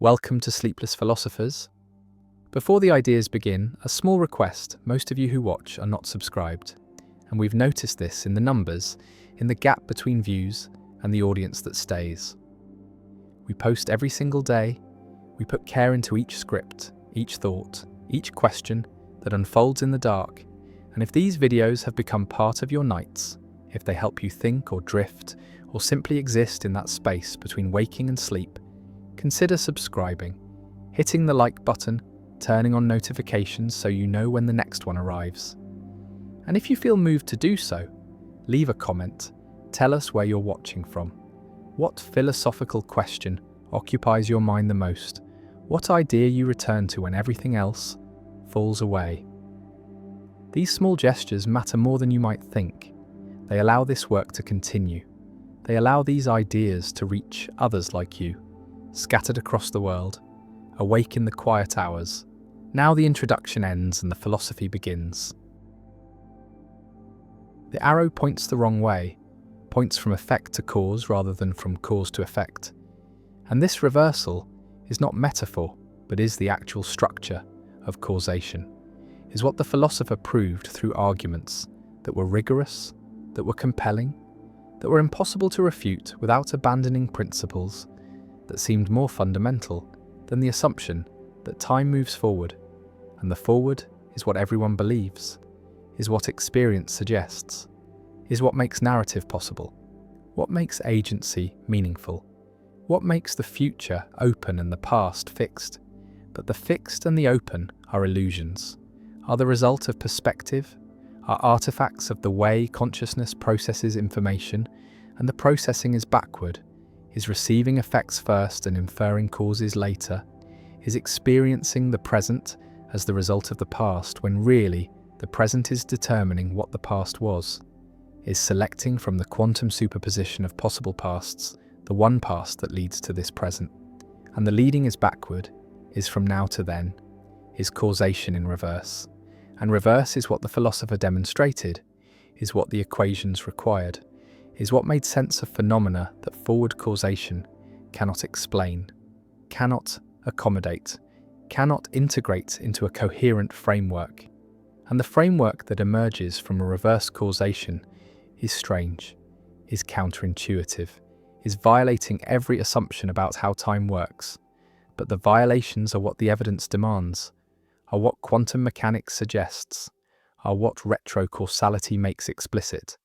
Welcome to Sleepless Philosophers. Before the ideas begin, a small request: most of you who watch are not subscribed, and we've noticed this in the numbers, in the gap between views and the audience that stays. We post every single day, we put care into each script, each thought, each question that unfolds in the dark, and if these videos have become part of your nights, if they help you think or drift, or simply exist in that space between waking and sleep, consider subscribing, hitting the like button, turning on notifications so you know when the next one arrives. And if you feel moved to do so, leave a comment, tell us where you're watching from. What philosophical question occupies your mind the most? What idea you return to when everything else falls away? These small gestures matter more than you might think. They allow this work to continue. They allow these ideas to reach others like you, scattered across the world, awake in the quiet hours. Now the introduction ends and the philosophy begins. The arrow points the wrong way, points from effect to cause rather than from cause to effect. And this reversal is not metaphor, but is the actual structure of causation, is what the philosopher proved through arguments that were rigorous, that were compelling, that were impossible to refute without abandoning principles that seemed more fundamental than the assumption that time moves forward, and the forward is what everyone believes, is what experience suggests, is what makes narrative possible, what makes agency meaningful, what makes the future open and the past fixed. But the fixed and the open are illusions, are the result of perspective, are artifacts of the way consciousness processes information, and the processing is backward, is receiving effects first and inferring causes later, is experiencing the present as the result of the past when really the present is determining what the past was, is selecting from the quantum superposition of possible pasts the one past that leads to this present. And the leading is backward, is from now to then, is causation in reverse. And reverse is what the philosopher demonstrated, is what the equations required, is what made sense of phenomena that forward causation cannot explain, cannot accommodate, cannot integrate into a coherent framework. And the framework that emerges from a reverse causation is strange, is counterintuitive, is violating every assumption about how time works. But the violations are what the evidence demands, are what quantum mechanics suggests, are what retrocausality makes explicit.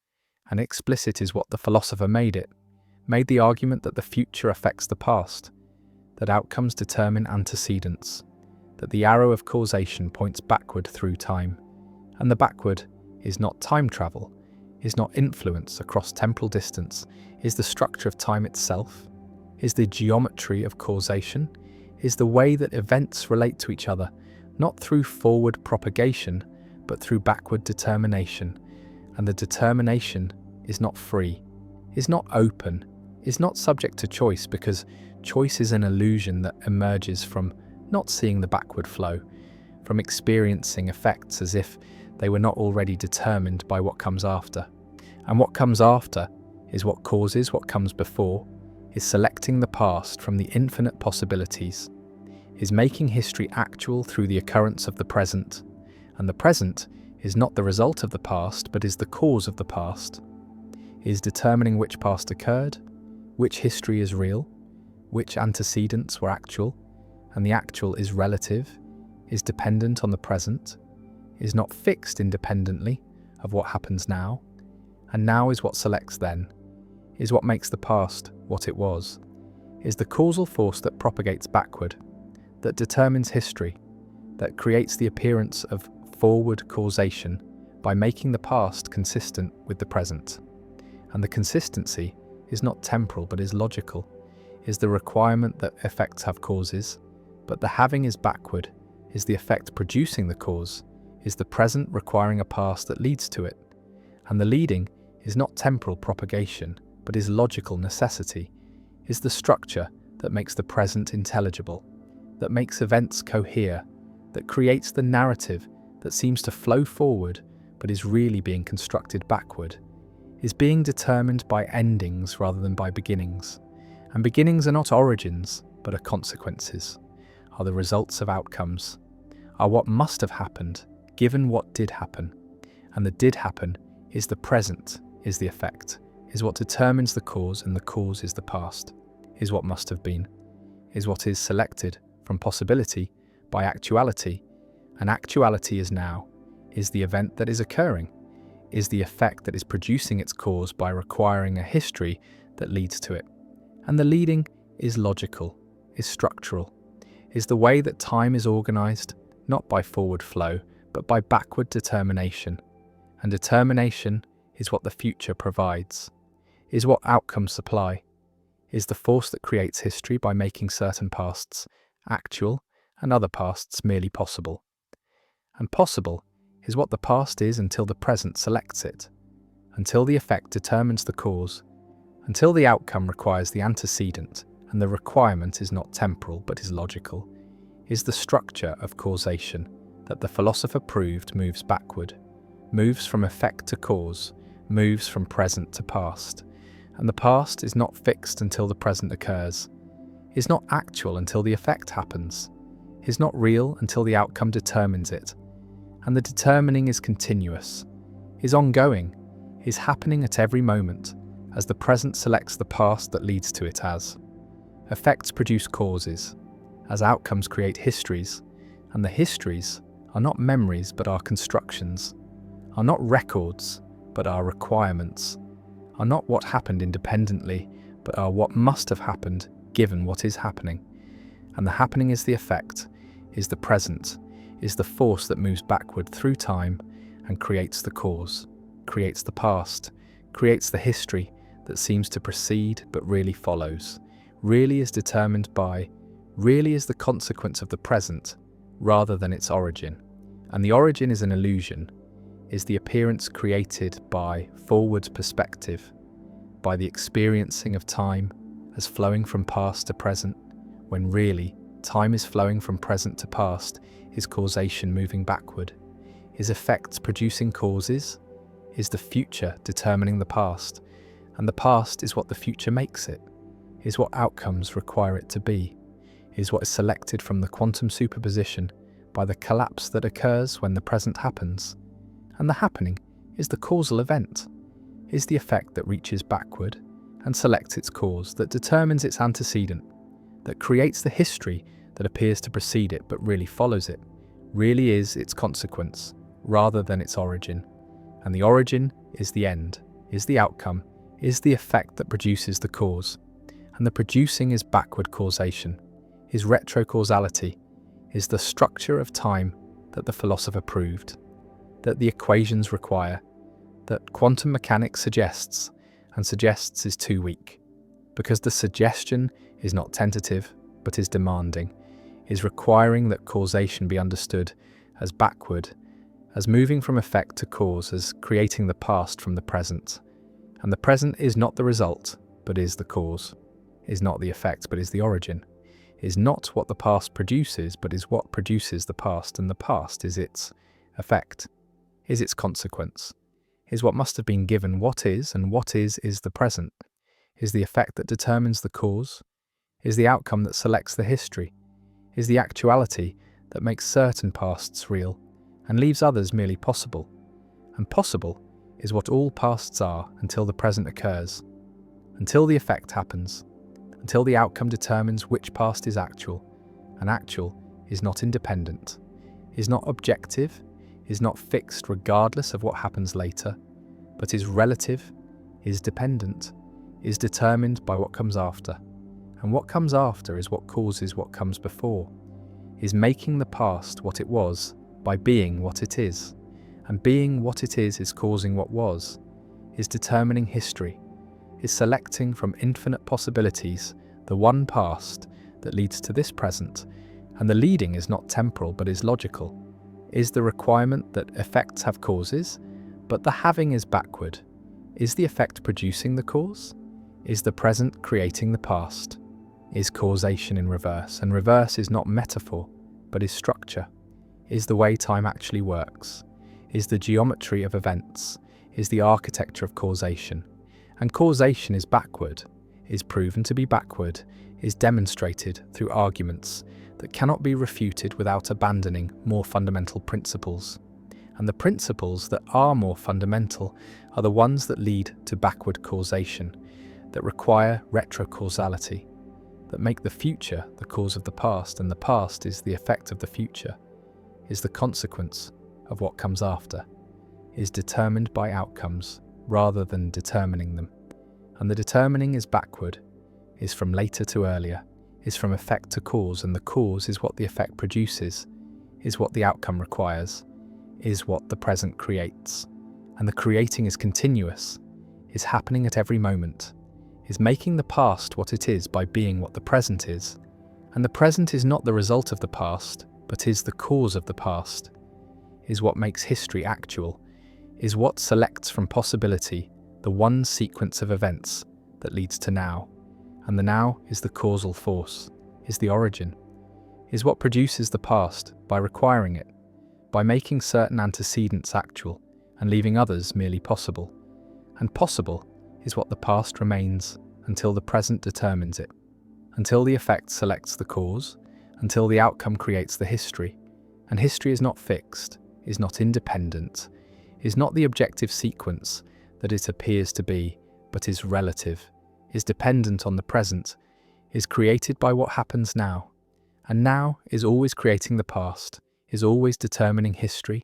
And explicit is what the philosopher made it, made the argument that the future affects the past, that outcomes determine antecedents, that the arrow of causation points backward through time, and the backward is not time travel, is not influence across temporal distance, is the structure of time itself, is the geometry of causation, is the way that events relate to each other, not through forward propagation, but through backward determination. And the determination is not free, is not open, is not subject to choice, because choice is an illusion that emerges from not seeing the backward flow, from experiencing effects as if they were not already determined by what comes after. And what comes after is what causes what comes before, is selecting the past from the infinite possibilities, is making history actual through the occurrence of the present. And the present is not the result of the past, but is the cause of the past, is determining which past occurred, which history is real, which antecedents were actual, and the actual is relative, is dependent on the present, is not fixed independently of what happens now, and now is what selects then, is what makes the past what it was, is the causal force that propagates backward, that determines history, that creates the appearance of forward causation by making the past consistent with the present. And the consistency is not temporal but is logical, is the requirement that effects have causes, but the having is backward, is the effect producing the cause, is the present requiring a past that leads to it. And the leading is not temporal propagation but is logical necessity, is the structure that makes the present intelligible, that makes events cohere, that creates the narrative that seems to flow forward but is really being constructed backward, is being determined by endings rather than by beginnings. And beginnings are not origins, but are consequences, are the results of outcomes, are what must have happened given what did happen. And the did happen is the present, is the effect, is what determines the cause, and the cause is the past, is what must have been, is what is selected from possibility by actuality, and actuality is now, is the event that is occurring, is the effect that is producing its cause by requiring a history that leads to it. And the leading is logical, is structural, is the way that time is organized, not by forward flow, but by backward determination. And determination is what the future provides, is what outcomes supply, is the force that creates history by making certain pasts actual and other pasts merely possible. And possible is what the past is until the present selects it, until the effect determines the cause, until the outcome requires the antecedent, and the requirement is not temporal but is logical, is the structure of causation that the philosopher proved moves backward, moves from effect to cause, moves from present to past. And the past is not fixed until the present occurs, is not actual until the effect happens, is not real until the outcome determines it. And the determining is continuous, is ongoing, is happening at every moment, as the present selects the past that leads to it. As effects produce causes, as outcomes create histories, and the histories are not memories but are constructions, are not records but are requirements, are not what happened independently but are what must have happened given what is happening. And the happening is the effect, is the present, is the force that moves backward through time and creates the cause, creates the past, creates the history that seems to precede but really follows, really is determined by, really is the consequence of the present rather than its origin. And the origin is an illusion, is the appearance created by forward perspective, by the experiencing of time as flowing from past to present, when really time is flowing from present to past, is causation moving backward, is effects producing causes, is the future determining the past, and the past is what the future makes it, is what outcomes require it to be, is what is selected from the quantum superposition by the collapse that occurs when the present happens. And the happening is the causal event, is the effect that reaches backward and selects its cause, that determines its antecedent, that creates the history that appears to precede it but really follows it, really is its consequence rather than its origin. And the origin is the end, is the outcome, is the effect that produces the cause. And the producing is backward causation, is retrocausality, is the structure of time that the philosopher proved, that the equations require, that quantum mechanics suggests, and suggests is too weak, because the suggestion is not tentative but is demanding, is requiring that causation be understood as backward, as moving from effect to cause, as creating the past from the present. And the present is not the result but is the cause, is not the effect but is the origin, is not what the past produces but is what produces the past, and the past is its effect, is its consequence, is what must have been given what is, and what is the present, is the effect that determines the cause, is the outcome that selects the history, is the actuality that makes certain pasts real and leaves others merely possible. And possible is what all pasts are until the present occurs, until the effect happens, until the outcome determines which past is actual, and actual is not independent, is not objective, is not fixed regardless of what happens later, but is relative, is dependent, is determined by what comes after. And what comes after is what causes what comes before, is making the past what it was by being what it is, and being what it is causing what was, is determining history, is selecting from infinite possibilities the one past that leads to this present, and the leading is not temporal but is logical, is the requirement that effects have causes, but the having is backward, is the effect producing the cause, is the present creating the past, is causation in reverse, and reverse is not metaphor but is structure, is the way time actually works, is the geometry of events, is the architecture of causation. And causation is backward, is proven to be backward, is demonstrated through arguments that cannot be refuted without abandoning more fundamental principles. And the principles that are more fundamental are the ones that lead to backward causation, that require retrocausality, that make the future the cause of the past, and the past is the effect of the future, is the consequence of what comes after, is determined by outcomes rather than determining them. And the determining is backward, is from later to earlier, is from effect to cause, and the cause is what the effect produces, is what the outcome requires, is what the present creates. And the creating is continuous, is happening at every moment, is making the past what it is by being what the present is. And the present is not the result of the past, but is the cause of the past, is what makes history actual, is what selects from possibility the one sequence of events that leads to now. And the now is the causal force, is the origin, is what produces the past by requiring it, by making certain antecedents actual and leaving others merely possible. And possible is what the past remains until the present determines it, until the effect selects the cause, until the outcome creates the history. And history is not fixed, is not independent, is not the objective sequence that it appears to be, but is relative, is dependent on the present, is created by what happens now. And now is always creating the past, is always determining history,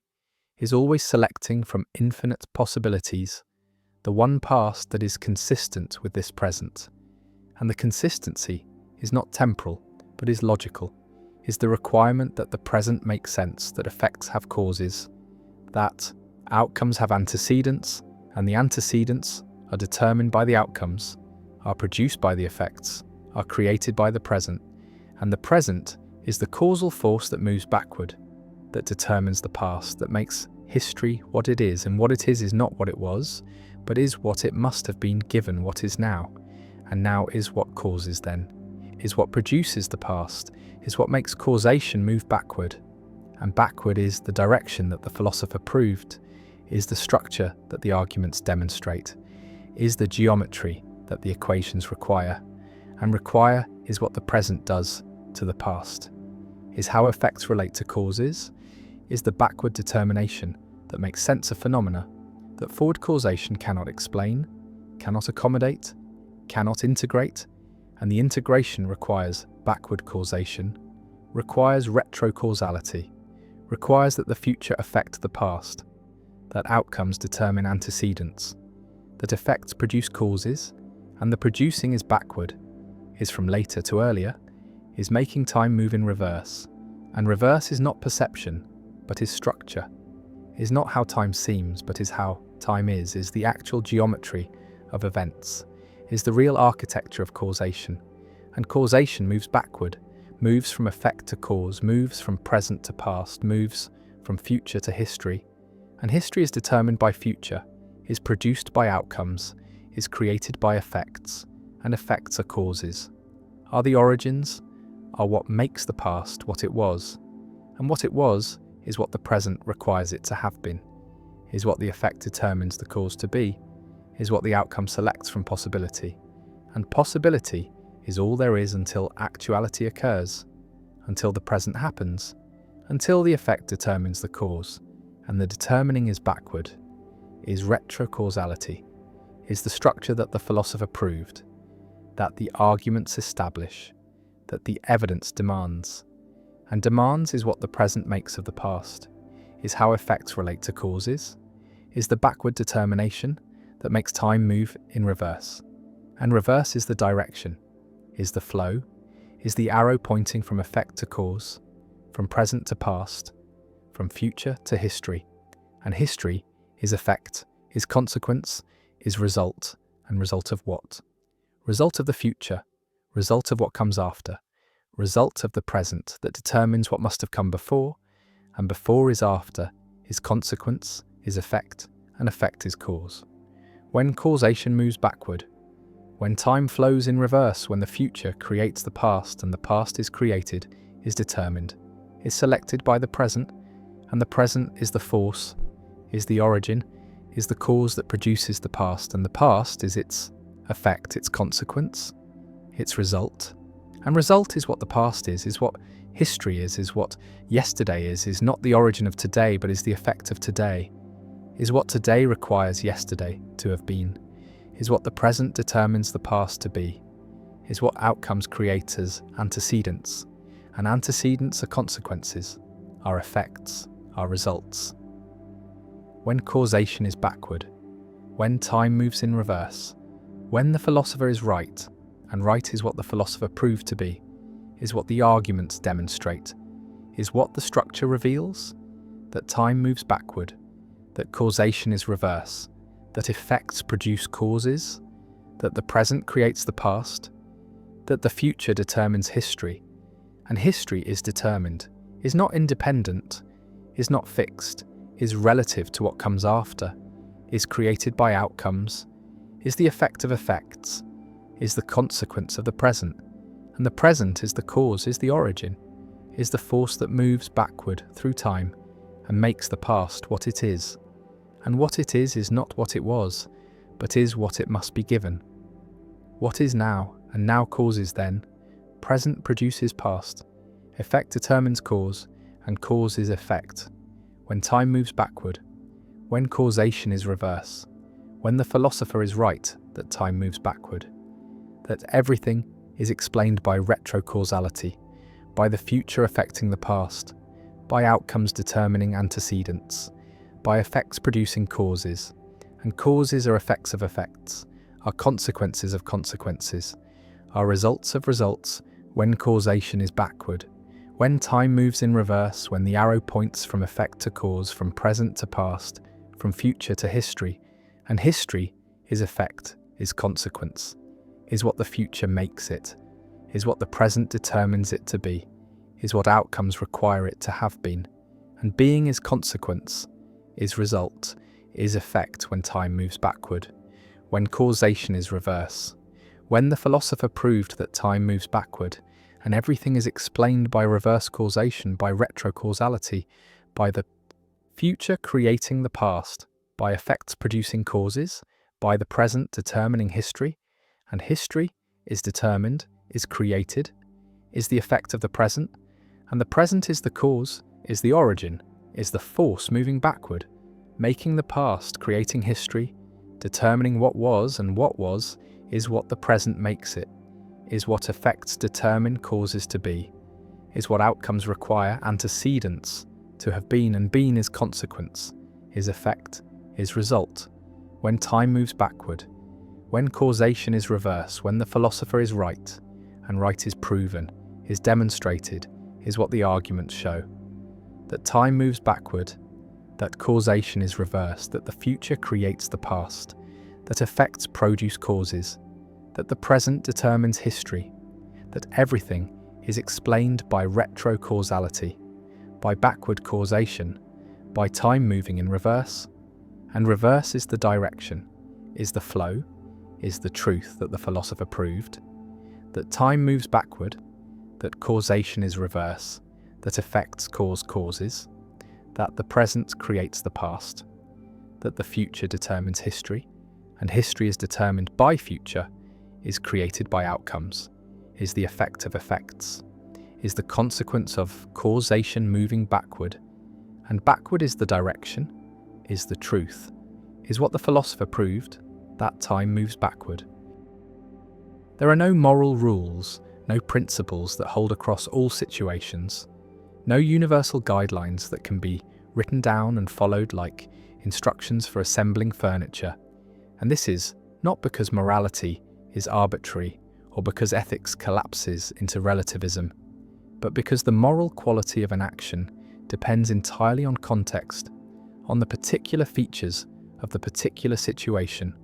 is always selecting from infinite possibilities the one past that is consistent with this present. And the consistency is not temporal, but is logical, is the requirement that the present makes sense, that effects have causes, that outcomes have antecedents, and the antecedents are determined by the outcomes, are produced by the effects, are created by the present, and the present is the causal force that moves backward, that determines the past, that makes history what it is, and what it is not what it was, but is what it must have been given what is now, and now is what causes then, is what produces the past, is what makes causation move backward, and backward is the direction that the philosopher proved, is the structure that the arguments demonstrate, is the geometry that the equations require, and require is what the present does to the past, is how effects relate to causes, is the backward determination that makes sense of phenomena that forward causation cannot explain, cannot accommodate, cannot integrate, and the integration requires backward causation, requires retrocausality, requires that the future affect the past, that outcomes determine antecedents, that effects produce causes, and the producing is backward, is from later to earlier, is making time move in reverse, and reverse is not perception, but is structure, is not how time seems, but is how time is the actual geometry of events, is the real architecture of causation, and causation moves backward, moves from effect to cause, moves from present to past, moves from future to history, and history is determined by future, is produced by outcomes, is created by effects, and effects are causes, are the origins, are what makes the past what it was, and what it was is what the present requires it to have been, is what the effect determines the cause to be, is what the outcome selects from possibility, and possibility is all there is until actuality occurs, until the present happens, until the effect determines the cause, and the determining is backward, is retrocausality, is the structure that the philosopher proved, that the arguments establish, that the evidence demands, and demands is what the present makes of the past, is how effects relate to causes, is the backward determination that makes time move in reverse, and reverse is the direction, is the flow, is the arrow pointing from effect to cause, from present to past, from future to history, and history is effect, is consequence, is result, and result of what? Result of the future, result of what comes after, result of the present that determines what must have come before, and before is after, is consequence, is effect, and effect is cause. When causation moves backward, when time flows in reverse, when the future creates the past and the past is created, is determined, is selected by the present, and the present is the force, is the origin, is the cause that produces the past, and the past is its effect, its consequence, its result, And result is what the past is what history is what yesterday is not the origin of today, but is the effect of today, is what today requires yesterday to have been, is what the present determines the past to be, is what outcomes create as antecedents, and antecedents are consequences, are effects, are results. When causation is backward, when time moves in reverse, when the philosopher is right, and right is what the philosopher proved to be, is what the arguments demonstrate, is what the structure reveals, that time moves backward, that causation is reverse, that effects produce causes, that the present creates the past, that the future determines history, and history is determined, is not independent, is not fixed, is relative to what comes after, is created by outcomes, is the effect of effects, is the consequence of the present, and the present is the cause, is the origin, is the force that moves backward through time and makes the past what it is. And what it is not what it was, but is what it must be given. What is now, and now causes then, present produces past, effect determines cause, and cause is effect. When time moves backward, when causation is reverse, when the philosopher is right that time moves backward, that everything is explained by retrocausality, by the future affecting the past, by outcomes determining antecedents, by effects producing causes, and causes are effects of effects, are consequences of consequences, are results of results when causation is backward, when time moves in reverse, when the arrow points from effect to cause, from present to past, from future to history, and history is effect, is consequence, is what the future makes it, is what the present determines it to be, is what outcomes require it to have been, and being is consequence, is result, is effect when time moves backward, when causation is reverse, when the philosopher proved that time moves backward, and everything is explained by reverse causation, by retrocausality, by the future creating the past, by effects producing causes, by the present determining history, and history is determined, is created, is the effect of the present, and the present is the cause, is the origin, is the force moving backward, making the past, creating history, determining what was, and what was, is what the present makes it, is what effects determine causes to be, is what outcomes require antecedents to have been, and been is consequence, is effect, is result, when time moves backward, when causation is reverse, when the philosopher is right, and right is proven, is demonstrated, is what the arguments show, that time moves backward, that causation is reversed, that the future creates the past, that effects produce causes, that the present determines history, that everything is explained by retrocausality, by backward causation, by time moving in reverse, and reverse is the direction, is the flow, is the truth that the philosopher proved, that time moves backward, that causation is reverse, that effects cause causes, that the present creates the past, that the future determines history, and history is determined by future, is created by outcomes, is the effect of effects, is the consequence of causation moving backward, and backward is the direction, is the truth, is what the philosopher proved, that time moves backward. There are no moral rules, no principles that hold across all situations, no universal guidelines that can be written down and followed like instructions for assembling furniture. And this is not because morality is arbitrary or because ethics collapses into relativism, but because the moral quality of an action depends entirely on context, on the particular features of the particular situation,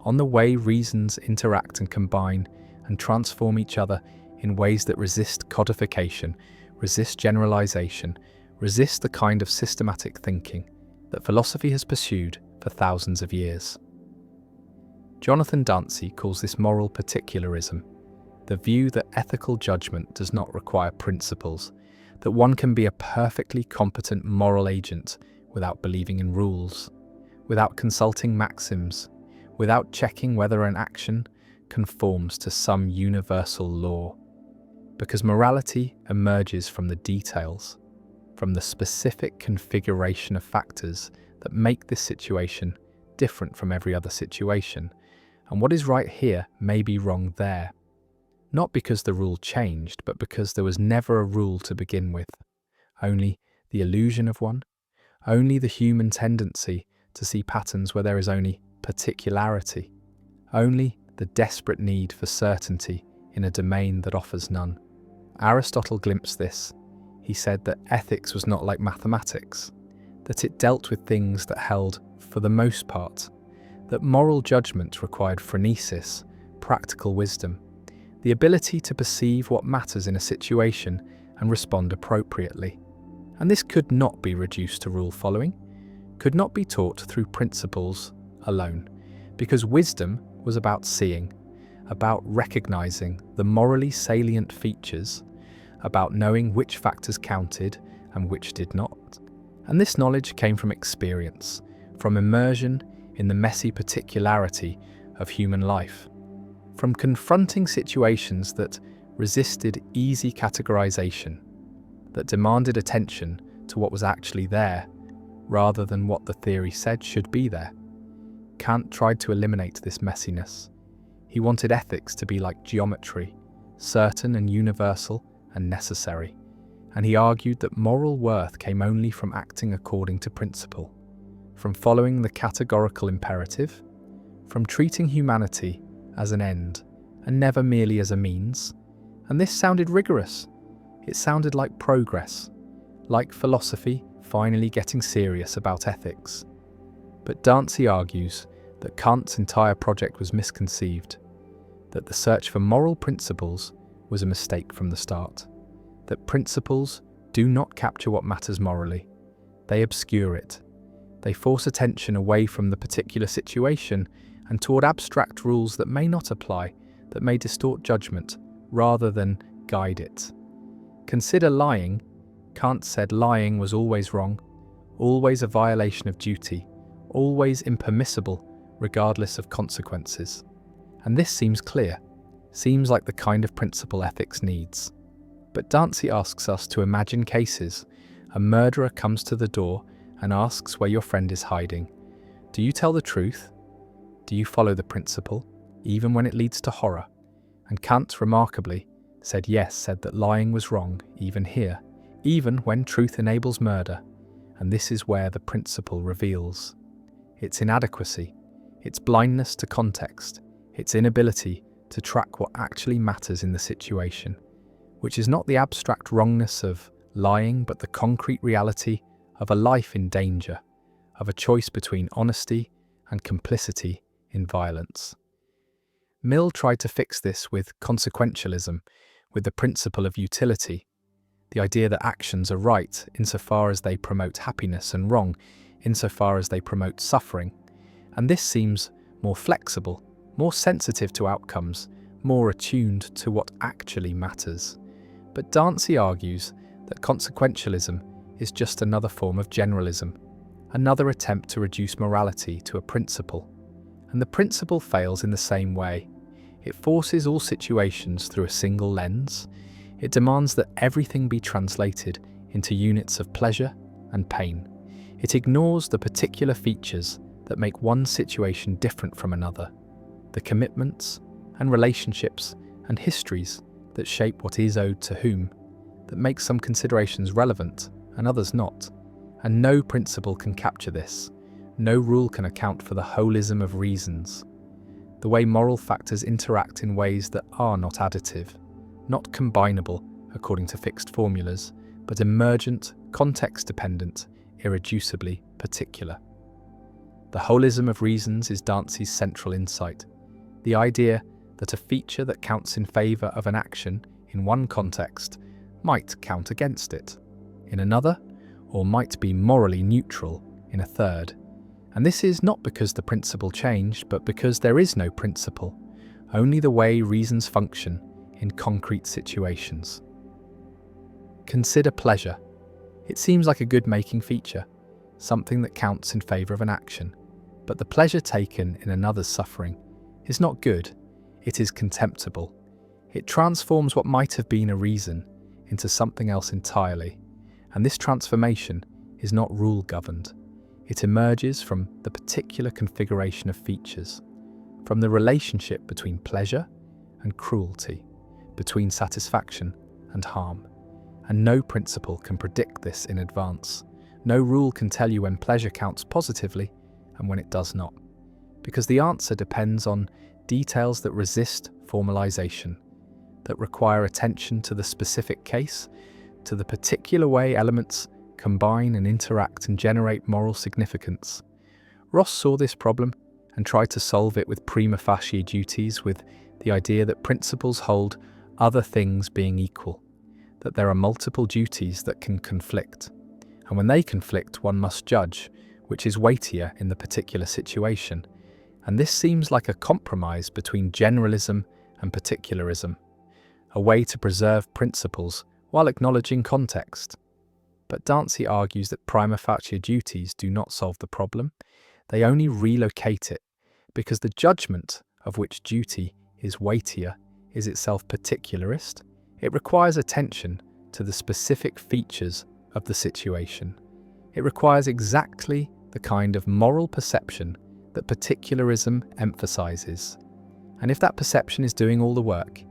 on the way reasons interact and combine and transform each other in ways that resist codification, resist generalization, resist the kind of systematic thinking that philosophy has pursued for thousands of years. Jonathan Dancy calls this moral particularism, the view that ethical judgment does not require principles, that one can be a perfectly competent moral agent without believing in rules, without consulting maxims, without checking whether an action conforms to some universal law. Because morality emerges from the details, from the specific configuration of factors that make this situation different from every other situation, and what is right here may be wrong there. Not because the rule changed, but because there was never a rule to begin with, only the illusion of one, only the human tendency to see patterns where there is only particularity, only the desperate need for certainty in a domain that offers none. Aristotle glimpsed this. He said that ethics was not like mathematics, that it dealt with things that held for the most part, that moral judgment required phronesis, practical wisdom, the ability to perceive what matters in a situation and respond appropriately. And this could not be reduced to rule following, could not be taught through principles alone, because wisdom was about seeing, about recognizing the morally salient features, about knowing which factors counted and which did not. And this knowledge came from experience, from immersion in the messy particularity of human life, from confronting situations that resisted easy categorization, that demanded attention to what was actually there, rather than what the theory said should be there. Kant tried to eliminate this messiness. He wanted ethics to be like geometry, certain and universal and necessary, and he argued that moral worth came only from acting according to principle, from following the categorical imperative, from treating humanity as an end and never merely as a means. And this sounded rigorous. It sounded like progress, like philosophy finally getting serious about ethics. But Dantzi argues that Kant's entire project was misconceived, that the search for moral principles was a mistake from the start, that principles do not capture what matters morally. They obscure it. They force attention away from the particular situation and toward abstract rules that may not apply, that may distort judgment rather than guide it. Consider lying. Kant said lying was always wrong, always a violation of duty, always impermissible regardless of consequences. And this seems clear, seems like the kind of principle ethics needs. But Dantzi asks us to imagine cases. A murderer comes to the door and asks where your friend is hiding. Do you tell the truth? Do you follow the principle, even when it leads to horror? And Kant, remarkably, said that lying was wrong, even here, even when truth enables murder. And this is where the principle reveals its inadequacy, its blindness to context, its inability to track what actually matters in the situation, which is not the abstract wrongness of lying, but the concrete reality of a life in danger, of a choice between honesty and complicity in violence. Mill tried to fix this with consequentialism, with the principle of utility, the idea that actions are right insofar as they promote happiness and wrong insofar as they promote suffering. And this seems more flexible, more sensitive to outcomes, more attuned to what actually matters. But Dantzi argues that consequentialism is just another form of generalism, another attempt to reduce morality to a principle. And the principle fails in the same way. It forces all situations through a single lens. It demands that everything be translated into units of pleasure and pain. It ignores the particular features that make one situation different from another, the commitments and relationships and histories that shape what is owed to whom, that make some considerations relevant and others not. And no principle can capture this. No rule can account for the holism of reasons, the way moral factors interact in ways that are not additive, not combinable according to fixed formulas, but emergent, context-dependent, irreducibly particular. The holism of reasons is Dantzi's central insight, the idea that a feature that counts in favour of an action in one context might count against it in another, or might be morally neutral in a third. And this is not because the principle changed, but because there is no principle, only the way reasons function in concrete situations. Consider pleasure. It seems like a good-making feature, something that counts in favour of an action. But the pleasure taken in another's suffering is not good, it is contemptible. It transforms what might have been a reason into something else entirely, and this transformation is not rule-governed. It emerges from the particular configuration of features, from the relationship between pleasure and cruelty, between satisfaction and harm. And no principle can predict this in advance. No rule can tell you when pleasure counts positively and when it does not, because the answer depends on details that resist formalization, that require attention to the specific case, to the particular way elements combine and interact and generate moral significance. Ross saw this problem and tried to solve it with prima facie duties, with the idea that principles hold other things being equal, that there are multiple duties that can conflict. And when they conflict, one must judge which is weightier in the particular situation. And this seems like a compromise between generalism and particularism, a way to preserve principles while acknowledging context. But Dancy argues that prima facie duties do not solve the problem. They only relocate it, because the judgment of which duty is weightier is itself particularist. It requires attention to the specific features of the situation. It requires exactly the kind of moral perception that particularism emphasizes. And if that perception is doing all the work,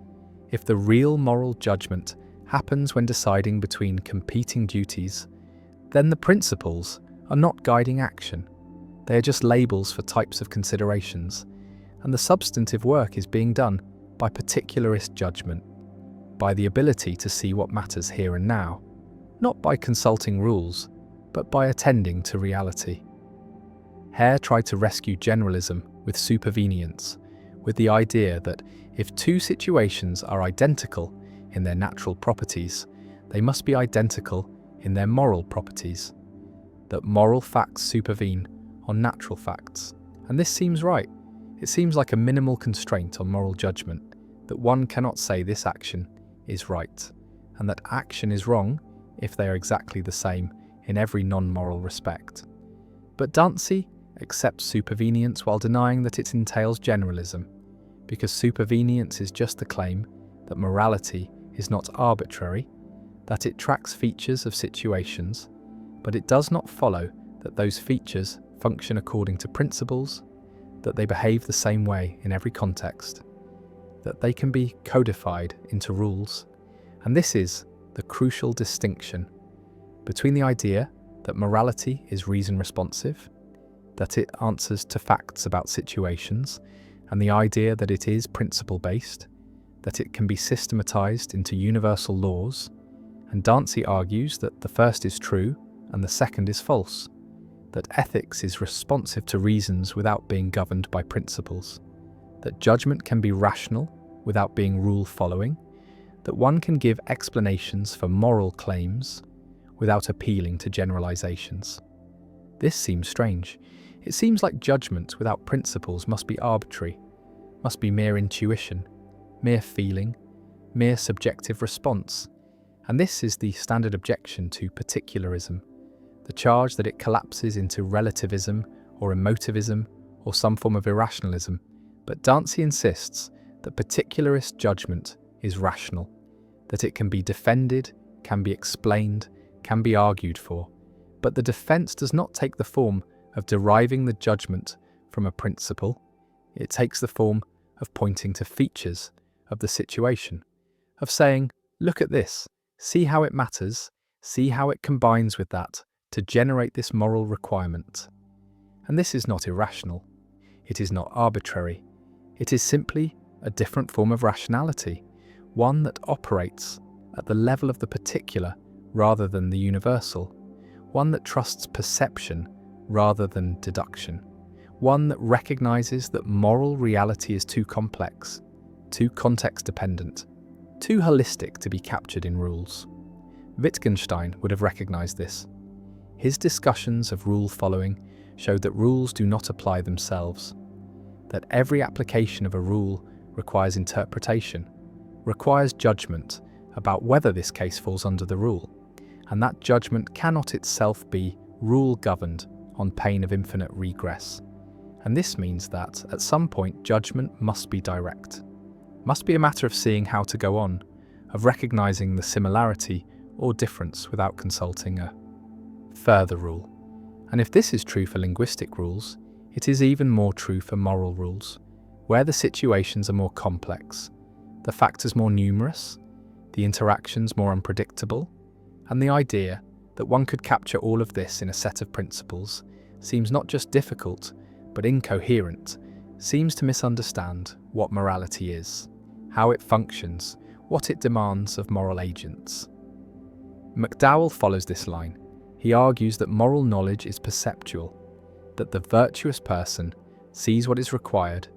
if the real moral judgment happens when deciding between competing duties, then the principles are not guiding action. They are just labels for types of considerations, and the substantive work is being done by particularist judgment, by the ability to see what matters here and now, not by consulting rules, but by attending to reality. Hare tried to rescue generalism with supervenience, with the idea that if two situations are identical in their natural properties, they must be identical in their moral properties, that moral facts supervene on natural facts. And this seems right. It seems like a minimal constraint on moral judgment, that one cannot say this action is right, and that action is wrong if they are exactly the same in every non-moral respect. But Dancy accepts supervenience while denying that it entails generalism, because supervenience is just the claim that morality is not arbitrary, that it tracks features of situations, but it does not follow that those features function according to principles, that they behave the same way in every context, that they can be codified into rules. And this is the crucial distinction between the idea that morality is reason responsive, that it answers to facts about situations, and the idea that it is principle-based, that it can be systematized into universal laws. And Dancy argues that the first is true and the second is false, that ethics is responsive to reasons without being governed by principles, that judgment can be rational without being rule-following, that one can give explanations for moral claims without appealing to generalizations. This seems strange. It seems like judgment without principles must be arbitrary, must be mere intuition, mere feeling, mere subjective response. And this is the standard objection to particularism, the charge that it collapses into relativism or emotivism or some form of irrationalism. But Dancy insists that particularist judgment is rational, that it can be defended, can be explained, can be argued for. But the defense does not take the form of deriving the judgment from a principle. It takes the form of pointing to features of the situation, of saying, look at this, see how it matters, see how it combines with that to generate this moral requirement. And this is not irrational. It is not arbitrary. It is simply a different form of rationality, one that operates at the level of the particular rather than the universal, one that trusts perception rather than deduction, one that recognizes that moral reality is too complex, too context-dependent, too holistic to be captured in rules. Wittgenstein would have recognized this. His discussions of rule-following showed that rules do not apply themselves, that every application of a rule requires interpretation, requires judgment about whether this case falls under the rule, and that judgment cannot itself be rule-governed on pain of infinite regress. And this means that, at some point, judgment must be direct. must be a matter of seeing how to go on, of recognizing the similarity or difference without consulting a further rule. And if this is true for linguistic rules, it is even more true for moral rules, where the situations are more complex, the factors more numerous, the interactions more unpredictable, and the idea that one could capture all of this in a set of principles seems not just difficult, but incoherent, seems to misunderstand what morality is, how it functions, what it demands of moral agents. McDowell follows this line. He argues that moral knowledge is perceptual, that the virtuous person sees what is required,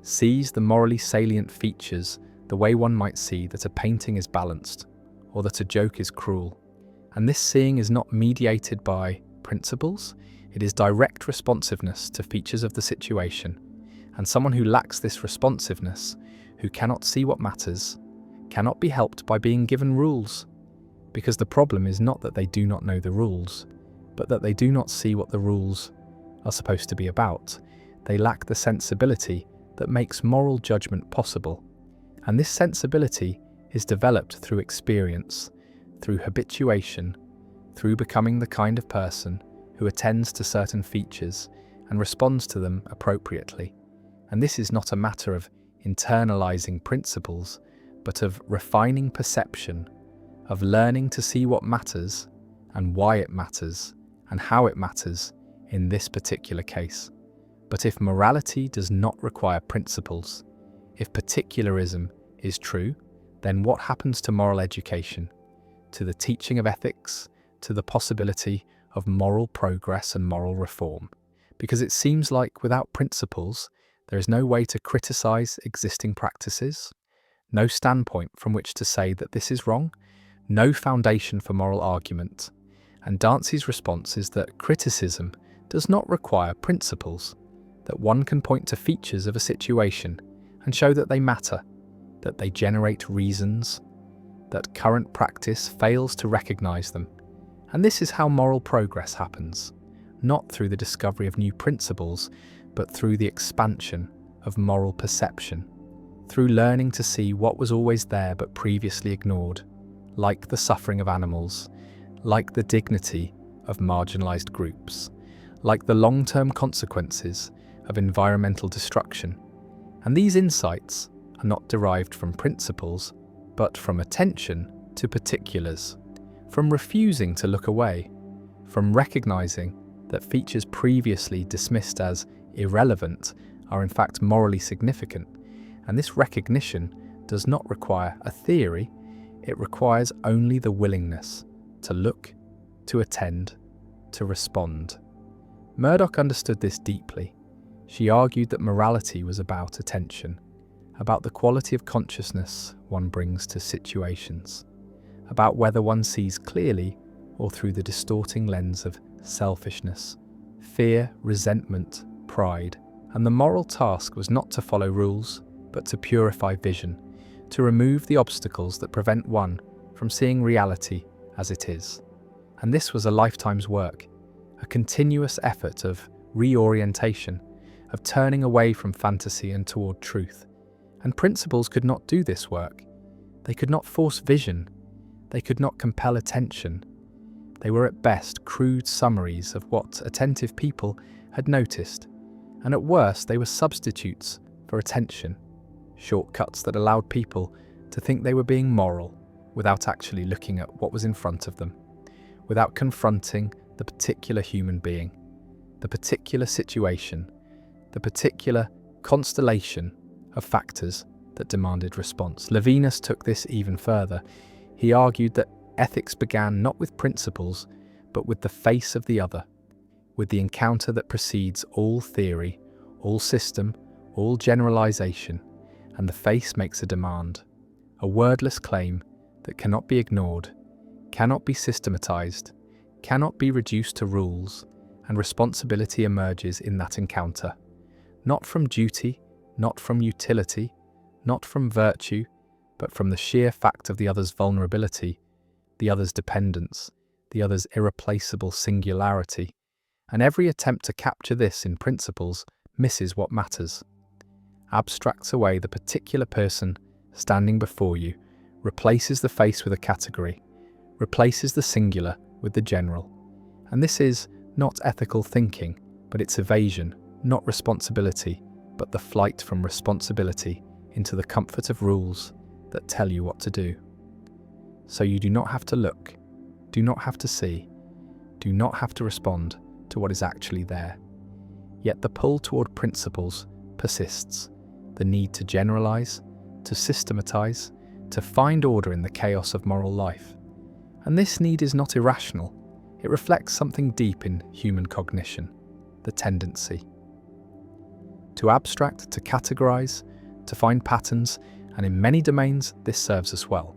sees the morally salient features the way one might see that a painting is balanced or that a joke is cruel. And this seeing is not mediated by principles, it is direct responsiveness to features of the situation. And someone who lacks this responsiveness, who cannot see what matters, cannot be helped by being given rules. Because the problem is not that they do not know the rules, but that they do not see what the rules are supposed to be about. They lack the sensibility that makes moral judgment possible. And this sensibility is developed through experience, through habituation, through becoming the kind of person who attends to certain features and responds to them appropriately. And this is not a matter of internalizing principles, but of refining perception, of learning to see what matters and why it matters and how it matters in this particular case. But if morality does not require principles, if particularism is true, then what happens to moral education, to the teaching of ethics, to the possibility of moral progress and moral reform? Because it seems like without principles, there is no way to criticize existing practices, no standpoint from which to say that this is wrong, no foundation for moral argument. And Dancy's response is that criticism does not require principles, that one can point to features of a situation and show that they matter, that they generate reasons, that current practice fails to recognize them. And this is how moral progress happens, not through the discovery of new principles, but through the expansion of moral perception, through learning to see what was always there but previously ignored, like the suffering of animals, like the dignity of marginalized groups, like the long-term consequences of environmental destruction. And these insights are not derived from principles, but from attention to particulars, from refusing to look away, from recognizing that features previously dismissed as irrelevant are in fact morally significant. And this recognition does not require a theory, it requires only the willingness to look, to attend, to respond. Murdoch understood this deeply. She argued that morality was about attention, about the quality of consciousness one brings to situations, about whether one sees clearly or through the distorting lens of selfishness, fear, resentment, pride. And the moral task was not to follow rules, but to purify vision, to remove the obstacles that prevent one from seeing reality as it is. And this was a lifetime's work, a continuous effort of reorientation, of turning away from fantasy and toward truth. And principles could not do this work. They could not force vision. They could not compel attention. They were at best crude summaries of what attentive people had noticed, and at worst they were substitutes for attention, shortcuts that allowed people to think they were being moral without actually looking at what was in front of them, without confronting the particular human being, the particular situation, the particular constellation of factors that demanded response. Levinas took this even further. He argued that ethics began not with principles, but with the face of the other, with the encounter that precedes all theory, all system, all generalization, and the face makes a demand, a wordless claim that cannot be ignored, cannot be systematized, cannot be reduced to rules, and responsibility emerges in that encounter, not from duty, not from utility, not from virtue, but from the sheer fact of the other's vulnerability, the other's dependence, the other's irreplaceable singularity. And every attempt to capture this in principles misses what matters, abstracts away the particular person standing before you, replaces the face with a category, replaces the singular with the general. And this is not ethical thinking, but it's evasion, not responsibility, but the flight from responsibility into the comfort of rules that tell you what to do. So you do not have to look, do not have to see, do not have to respond to what is actually there. Yet the pull toward principles persists, the need to generalize, to systematize, to find order in the chaos of moral life. And this need is not irrational, it reflects something deep in human cognition, the tendency to abstract, to categorize, to find patterns, and in many domains this serves us well.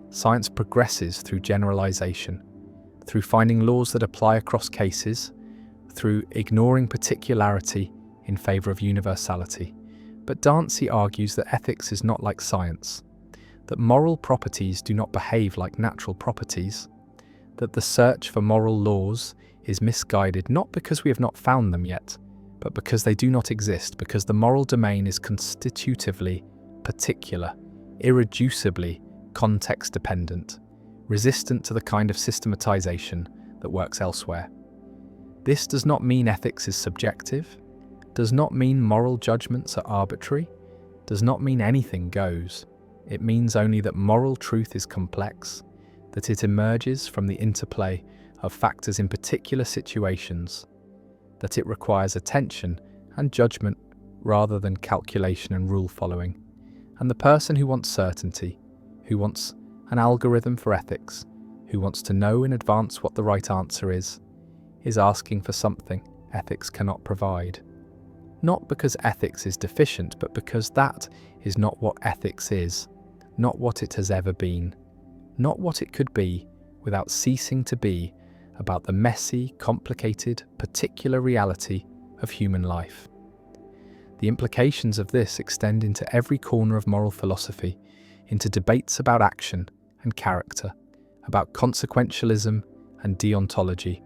Science progresses through generalization, through finding laws that apply across cases, through ignoring particularity in favor of universality. But Dance argues that ethics is not like science, that moral properties do not behave like natural properties, that the search for moral laws is misguided not because we have not found them yet, but because they do not exist, because the moral domain is constitutively particular, irreducibly context-dependent, resistant to the kind of systematization that works elsewhere. This does not mean ethics is subjective, does not mean moral judgments are arbitrary, does not mean anything goes. It means only that moral truth is complex, that it emerges from the interplay of factors in particular situations, that it requires attention and judgment rather than calculation and rule following. And the person who wants certainty, who wants an algorithm for ethics, who wants to know in advance what the right answer is asking for something ethics cannot provide. Not because ethics is deficient, but because that is not what ethics is, not what it has ever been, not what it could be without ceasing to be about the messy, complicated, particular reality of human life. The implications of this extend into every corner of moral philosophy, into debates about action and character, about consequentialism and deontology,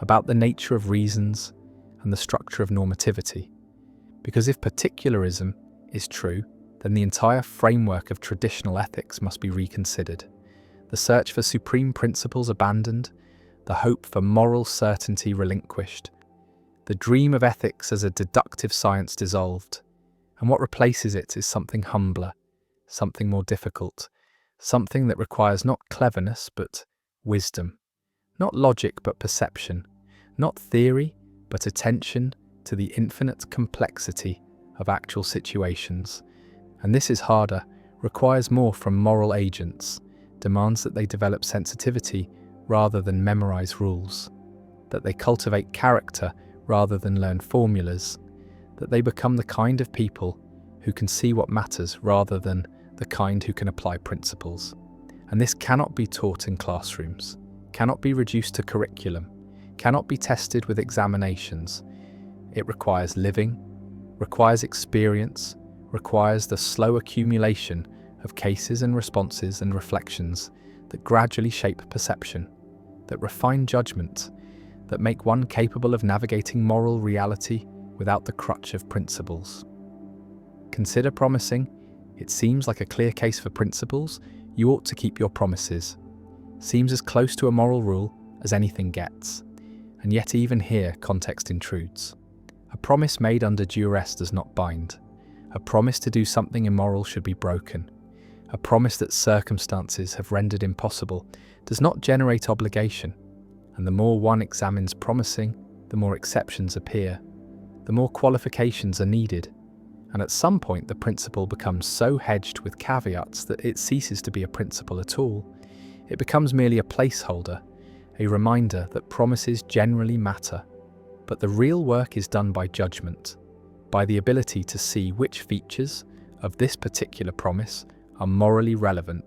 about the nature of reasons and the structure of normativity. Because if particularism is true, then the entire framework of traditional ethics must be reconsidered, the search for supreme principles abandoned, the hope for moral certainty relinquished, the dream of ethics as a deductive science dissolved, and what replaces it is something humbler, something more difficult, something that requires not cleverness but wisdom, not logic but perception, not theory but attention to the infinite complexity of actual situations. And this is harder, requires more from moral agents, demands that they develop sensitivity rather than memorize rules, that they cultivate character rather than learn formulas, that they become the kind of people who can see what matters rather than the kind who can apply principles. And this cannot be taught in classrooms, cannot be reduced to curriculum, cannot be tested with examinations. It requires living, requires experience, requires the slow accumulation of cases and responses and reflections that gradually shape perception, that refine judgment, that make one capable of navigating moral reality without the crutch of principles. Consider promising. It seems like a clear case for principles. You ought to keep your promises. Seems as close to a moral rule as anything gets. And yet even here context intrudes. A promise made under duress does not bind. A promise to do something immoral should be broken. A promise that circumstances have rendered impossible does not generate obligation. And the more one examines promising, the more exceptions appear, the more qualifications are needed. And at some point the principle becomes so hedged with caveats that it ceases to be a principle at all. It becomes merely a placeholder, a reminder that promises generally matter. But the real work is done by judgment, by the ability to see which features of this particular promise are morally relevant,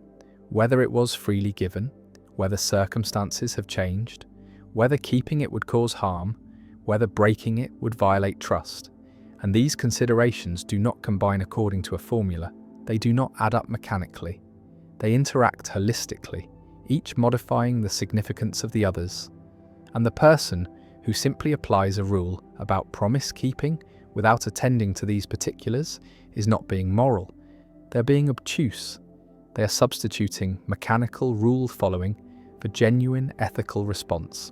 whether it was freely given, whether circumstances have changed, whether keeping it would cause harm, whether breaking it would violate trust. And these considerations do not combine according to a formula. They do not add up mechanically. They interact holistically, each modifying the significance of the others. And the person who simply applies a rule about promise keeping without attending to these particulars is not being moral. They're being obtuse. They are substituting mechanical rule-following for genuine ethical response.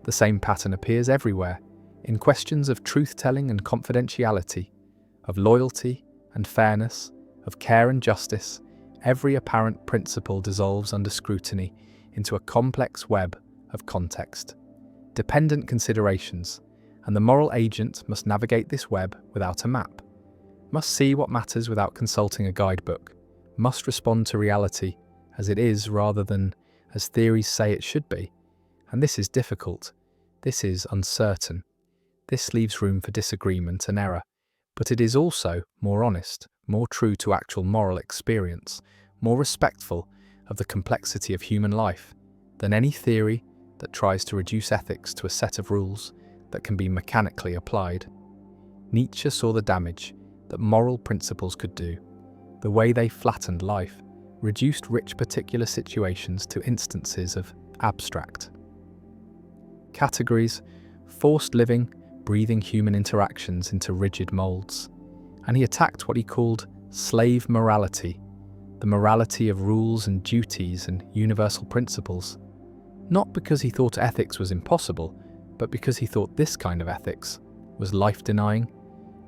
The same pattern appears everywhere, in questions of truth-telling and confidentiality, of loyalty and fairness, of care and justice. Every apparent principle dissolves under scrutiny into a complex web of context, dependent considerations, and the moral agent must navigate this web without a map, must see what matters without consulting a guidebook, must respond to reality as it is rather than as theories say it should be. And this is difficult. This is uncertain. This leaves room for disagreement and error. But it is also more honest, more true to actual moral experience, more respectful of the complexity of human life than any theory that tries to reduce ethics to a set of rules that can be mechanically applied. Nietzsche saw the damage that moral principles could do, the way they flattened life, reduced rich particular situations to instances of abstract categories, forced living, breathing human interactions into rigid molds. And he attacked what he called slave morality, the morality of rules and duties and universal principles. Not because he thought ethics was impossible, but because he thought this kind of ethics was life-denying.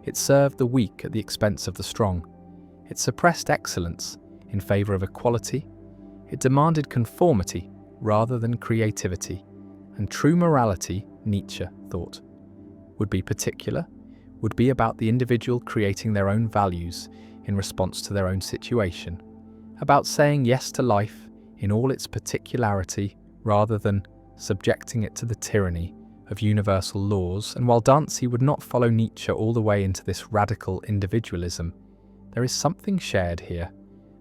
It served the weak at the expense of the strong. It suppressed excellence in favor of equality. It demanded conformity rather than creativity. And true morality, Nietzsche thought, would be particular, would be about the individual creating their own values in response to their own situation, about saying yes to life in all its particularity rather than subjecting it to the tyranny of universal laws. And while Dancy would not follow Nietzsche all the way into this radical individualism, there is something shared here,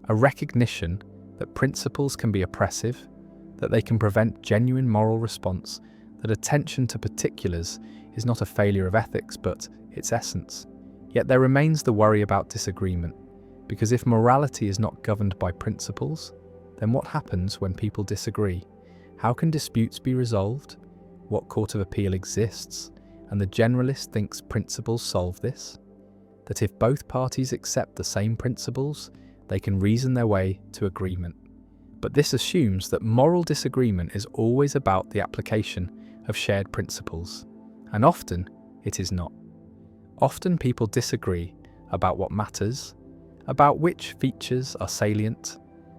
a recognition that principles can be oppressive, that they can prevent genuine moral response, that attention to particulars is not a failure of ethics but its essence. Yet there remains the worry about disagreement, because if morality is not governed by principles, then what happens when people disagree? How can disputes be resolved? What court of appeal exists? And the generalist thinks principles solve this? That if both parties accept the same principles, they can reason their way to agreement. But this assumes that moral disagreement is always about the application of shared principles, and often it is not. Often people disagree about what matters, about which features are salient,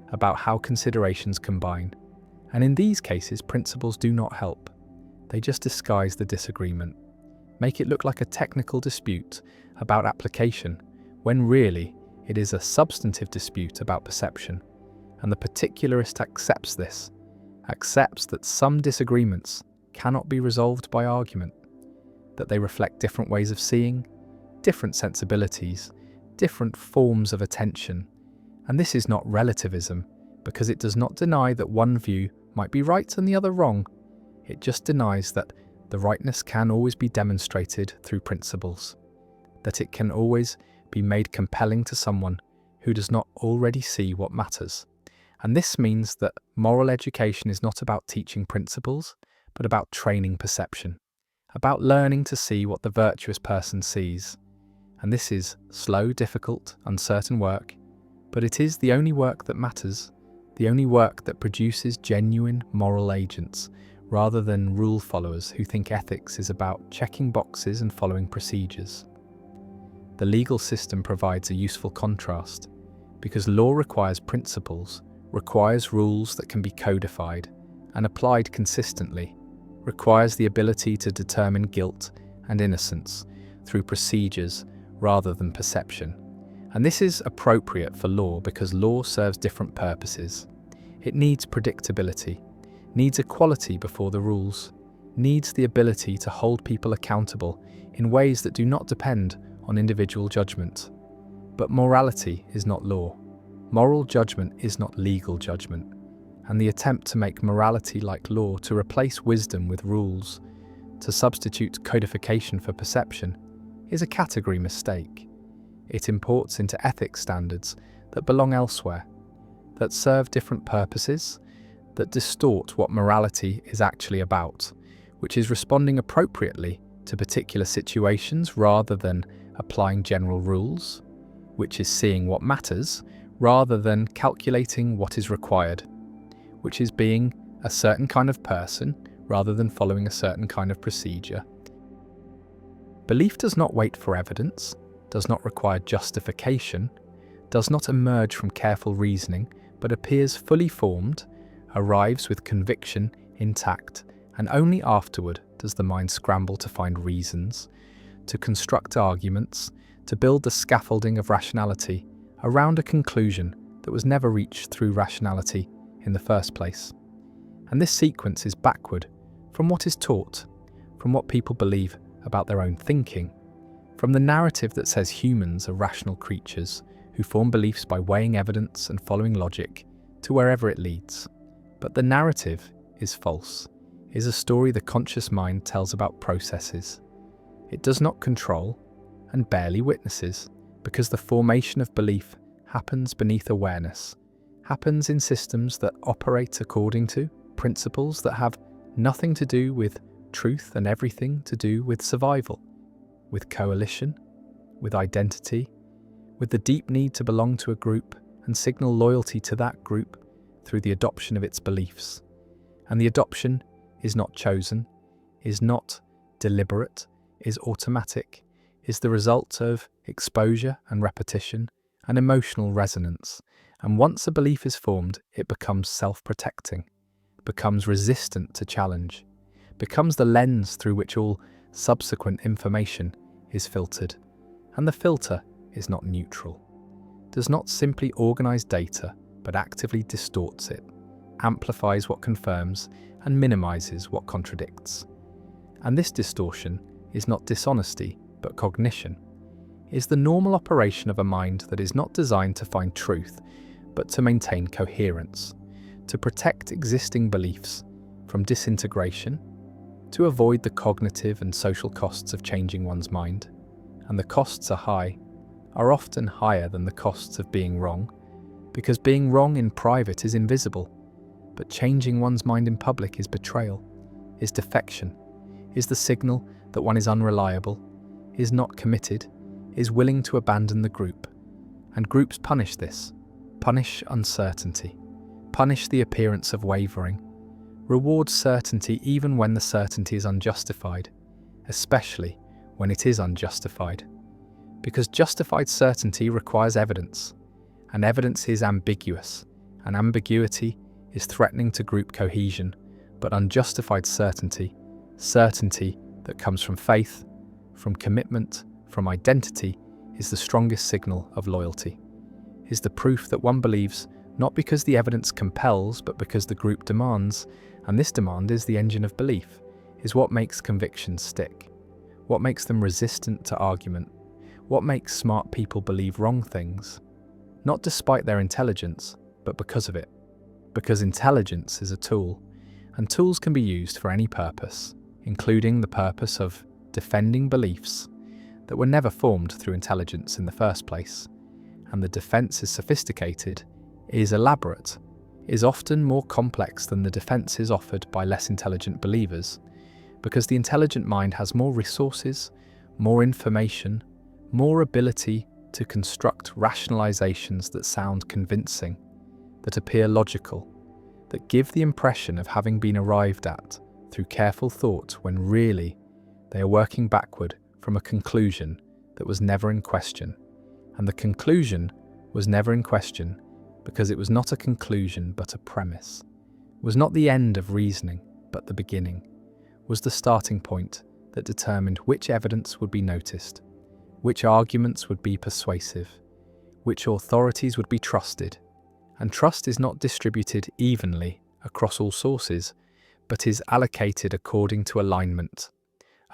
about how considerations combine. And in these cases, principles do not help. They just disguise the disagreement, make it look like a technical dispute about application, when really it is a substantive dispute about perception. And the particularist accepts this, accepts that some disagreements cannot be resolved by argument, that they reflect different ways of seeing, different sensibilities, different forms of attention. And this is not relativism, because it does not deny that one view might be right and the other wrong. It just denies that the rightness can always be demonstrated through principles, that it can always be made compelling to someone who does not already see what matters. And this means that moral education is not about teaching principles, but about training perception, about learning to see what the virtuous person sees. And this is slow, difficult, uncertain work, but it is the only work that matters, the only work that produces genuine moral agents, rather than rule followers who think ethics is about checking boxes and following procedures. The legal system provides a useful contrast, because law requires principles, requires rules that can be codified and applied consistently, requires the ability to determine guilt and innocence through procedures rather than perception. And this is appropriate for law because law serves different purposes. It needs predictability, needs equality before the rules, needs the ability to hold people accountable in ways that do not depend on individual judgment. But morality is not law. Moral judgment is not legal judgment. And the attempt to make morality like law, to replace wisdom with rules, to substitute codification for perception, is a category mistake. It imports into ethics standards that belong elsewhere, that serve different purposes, that distort what morality is actually about, which is responding appropriately to particular situations rather than applying general rules, which is seeing what matters rather than calculating what is required, which is being a certain kind of person rather than following a certain kind of procedure. Belief does not wait for evidence, does not require justification, does not emerge from careful reasoning, but appears fully formed, arrives with conviction intact, and only afterward does the mind scramble to find reasons, to construct arguments, to build the scaffolding of rationality around a conclusion that was never reached through rationality in the first place. And this sequence is backward from what is taught, from what people believe about their own thinking, from the narrative that says humans are rational creatures who form beliefs by weighing evidence and following logic to wherever it leads. But the narrative is false, is a story the conscious mind tells about processes. It does not control and barely witnesses, because the formation of belief happens beneath awareness, happens in systems that operate according to principles that have nothing to do with truth and everything to do with survival, with coalition, with identity, with the deep need to belong to a group and signal loyalty to that group through the adoption of its beliefs. And the adoption is not chosen, is not deliberate, is automatic, is the result of exposure and repetition and emotional resonance. And once a belief is formed, it becomes self-protecting, becomes resistant to challenge, becomes the lens through which all subsequent information is filtered. And the filter is not neutral, does not simply organize data, but actively distorts it, amplifies what confirms, and minimizes what contradicts. And this distortion is not dishonesty, but cognition, is the normal operation of a mind that is not designed to find truth, but to maintain coherence, to protect existing beliefs from disintegration, to avoid the cognitive and social costs of changing one's mind. And the costs are often higher than the costs of being wrong, because being wrong in private is invisible, but changing one's mind in public is betrayal, is defection, is the signal that one is unreliable, is not committed, is willing to abandon the group. And groups punish this, punish uncertainty, punish the appearance of wavering, reward certainty even when the certainty is unjustified, especially when it is unjustified. Because justified certainty requires evidence, and evidence is ambiguous, and ambiguity is threatening to group cohesion, but unjustified certainty, certainty that comes from faith, from commitment, from identity, is the strongest signal of loyalty, is the proof that one believes not because the evidence compels, but because the group demands, and this demand is the engine of belief, is what makes convictions stick, what makes them resistant to argument, what makes smart people believe wrong things, not despite their intelligence, but because of it. Because intelligence is a tool, and tools can be used for any purpose, including the purpose of defending beliefs that were never formed through intelligence in the first place. And the defense is sophisticated, is elaborate, is often more complex than the defenses offered by less intelligent believers, because the intelligent mind has more resources, more information, more ability to construct rationalizations that sound convincing, that appear logical, that give the impression of having been arrived at through careful thought when really they are working backward from a conclusion that was never in question. And the conclusion was never in question because it was not a conclusion but a premise, was not the end of reasoning but the beginning, was the starting point that determined which evidence would be noticed, which arguments would be persuasive, which authorities would be trusted. And trust is not distributed evenly across all sources, but is allocated according to alignment,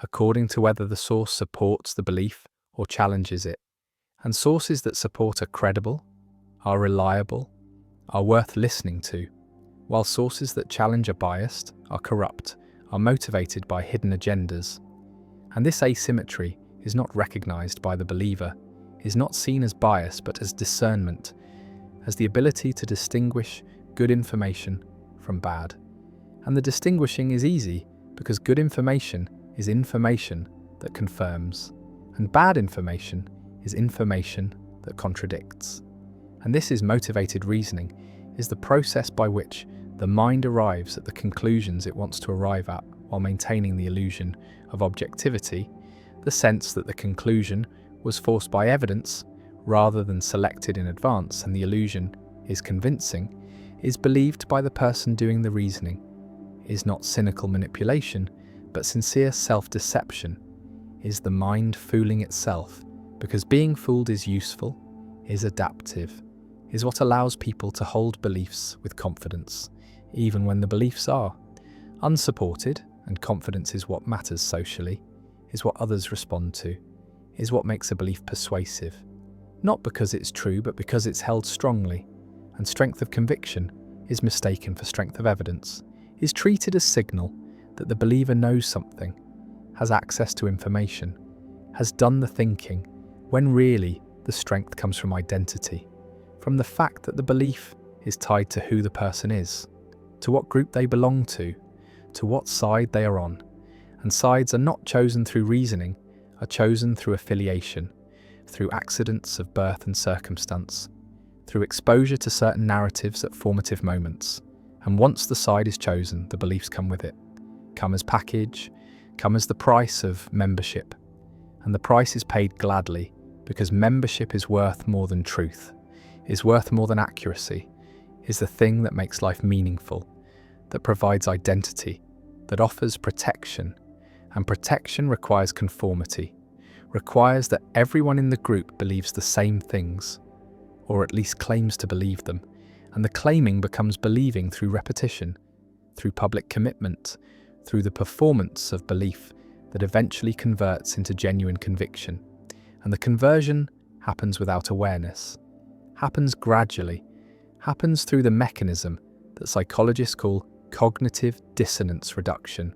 according to whether the source supports the belief or challenges it. And sources that support are credible, are reliable, are worth listening to, while sources that challenge are biased, are corrupt, are motivated by hidden agendas. And this asymmetry is not recognized by the believer, is not seen as bias but as discernment, as the ability to distinguish good information from bad. And the distinguishing is easy because good information is information that confirms, and bad information is information that contradicts. And this is motivated reasoning, is the process by which the mind arrives at the conclusions it wants to arrive at while maintaining the illusion of objectivity, the sense that the conclusion was forced by evidence rather than selected in advance, and the illusion is convincing, is believed by the person doing the reasoning, is not cynical manipulation, but sincere self-deception, is the mind fooling itself, because being fooled is useful, is adaptive, is what allows people to hold beliefs with confidence, even when the beliefs are unsupported, and confidence is what matters socially, is what others respond to, is what makes a belief persuasive, not because it's true, but because it's held strongly, and strength of conviction is mistaken for strength of evidence, is treated as signal that the believer knows something, has access to information, has done the thinking, when really the strength comes from identity, from the fact that the belief is tied to who the person is, to what group they belong to what side they are on. And sides are not chosen through reasoning, are chosen through affiliation, through accidents of birth and circumstance, through exposure to certain narratives at formative moments. And once the side is chosen, the beliefs come with it, come as package, come as the price of membership. And the price is paid gladly, because membership is worth more than truth, is worth more than accuracy, is the thing that makes life meaningful, that provides identity, that offers protection. And protection requires conformity, requires that everyone in the group believes the same things, or at least claims to believe them. And the claiming becomes believing through repetition, through public commitment, through the performance of belief that eventually converts into genuine conviction. And the conversion happens without awareness, happens gradually, happens through the mechanism that psychologists call cognitive dissonance reduction,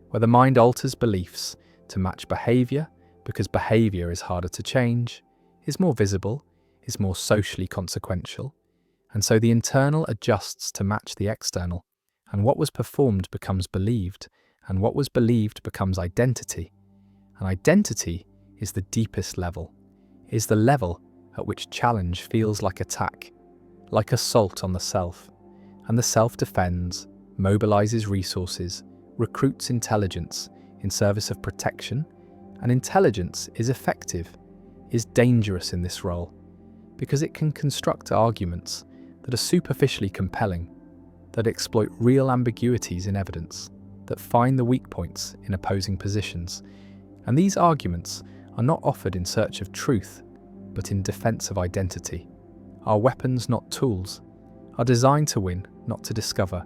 where the mind alters beliefs to match behavior because behavior is harder to change, is more visible, is more socially consequential, and so the internal adjusts to match the external, and what was performed becomes believed, and what was believed becomes identity. And identity is the deepest level, is the level at which challenge feels like attack, like assault on the self, and the self defends, mobilizes resources, recruits intelligence in service of protection, and intelligence is effective, is dangerous in this role, because it can construct arguments that are superficially compelling, that exploit real ambiguities in evidence, that find the weak points in opposing positions. And these arguments are not offered in search of truth, but in defense of identity. Are weapons, not tools, are designed to win, not to discover,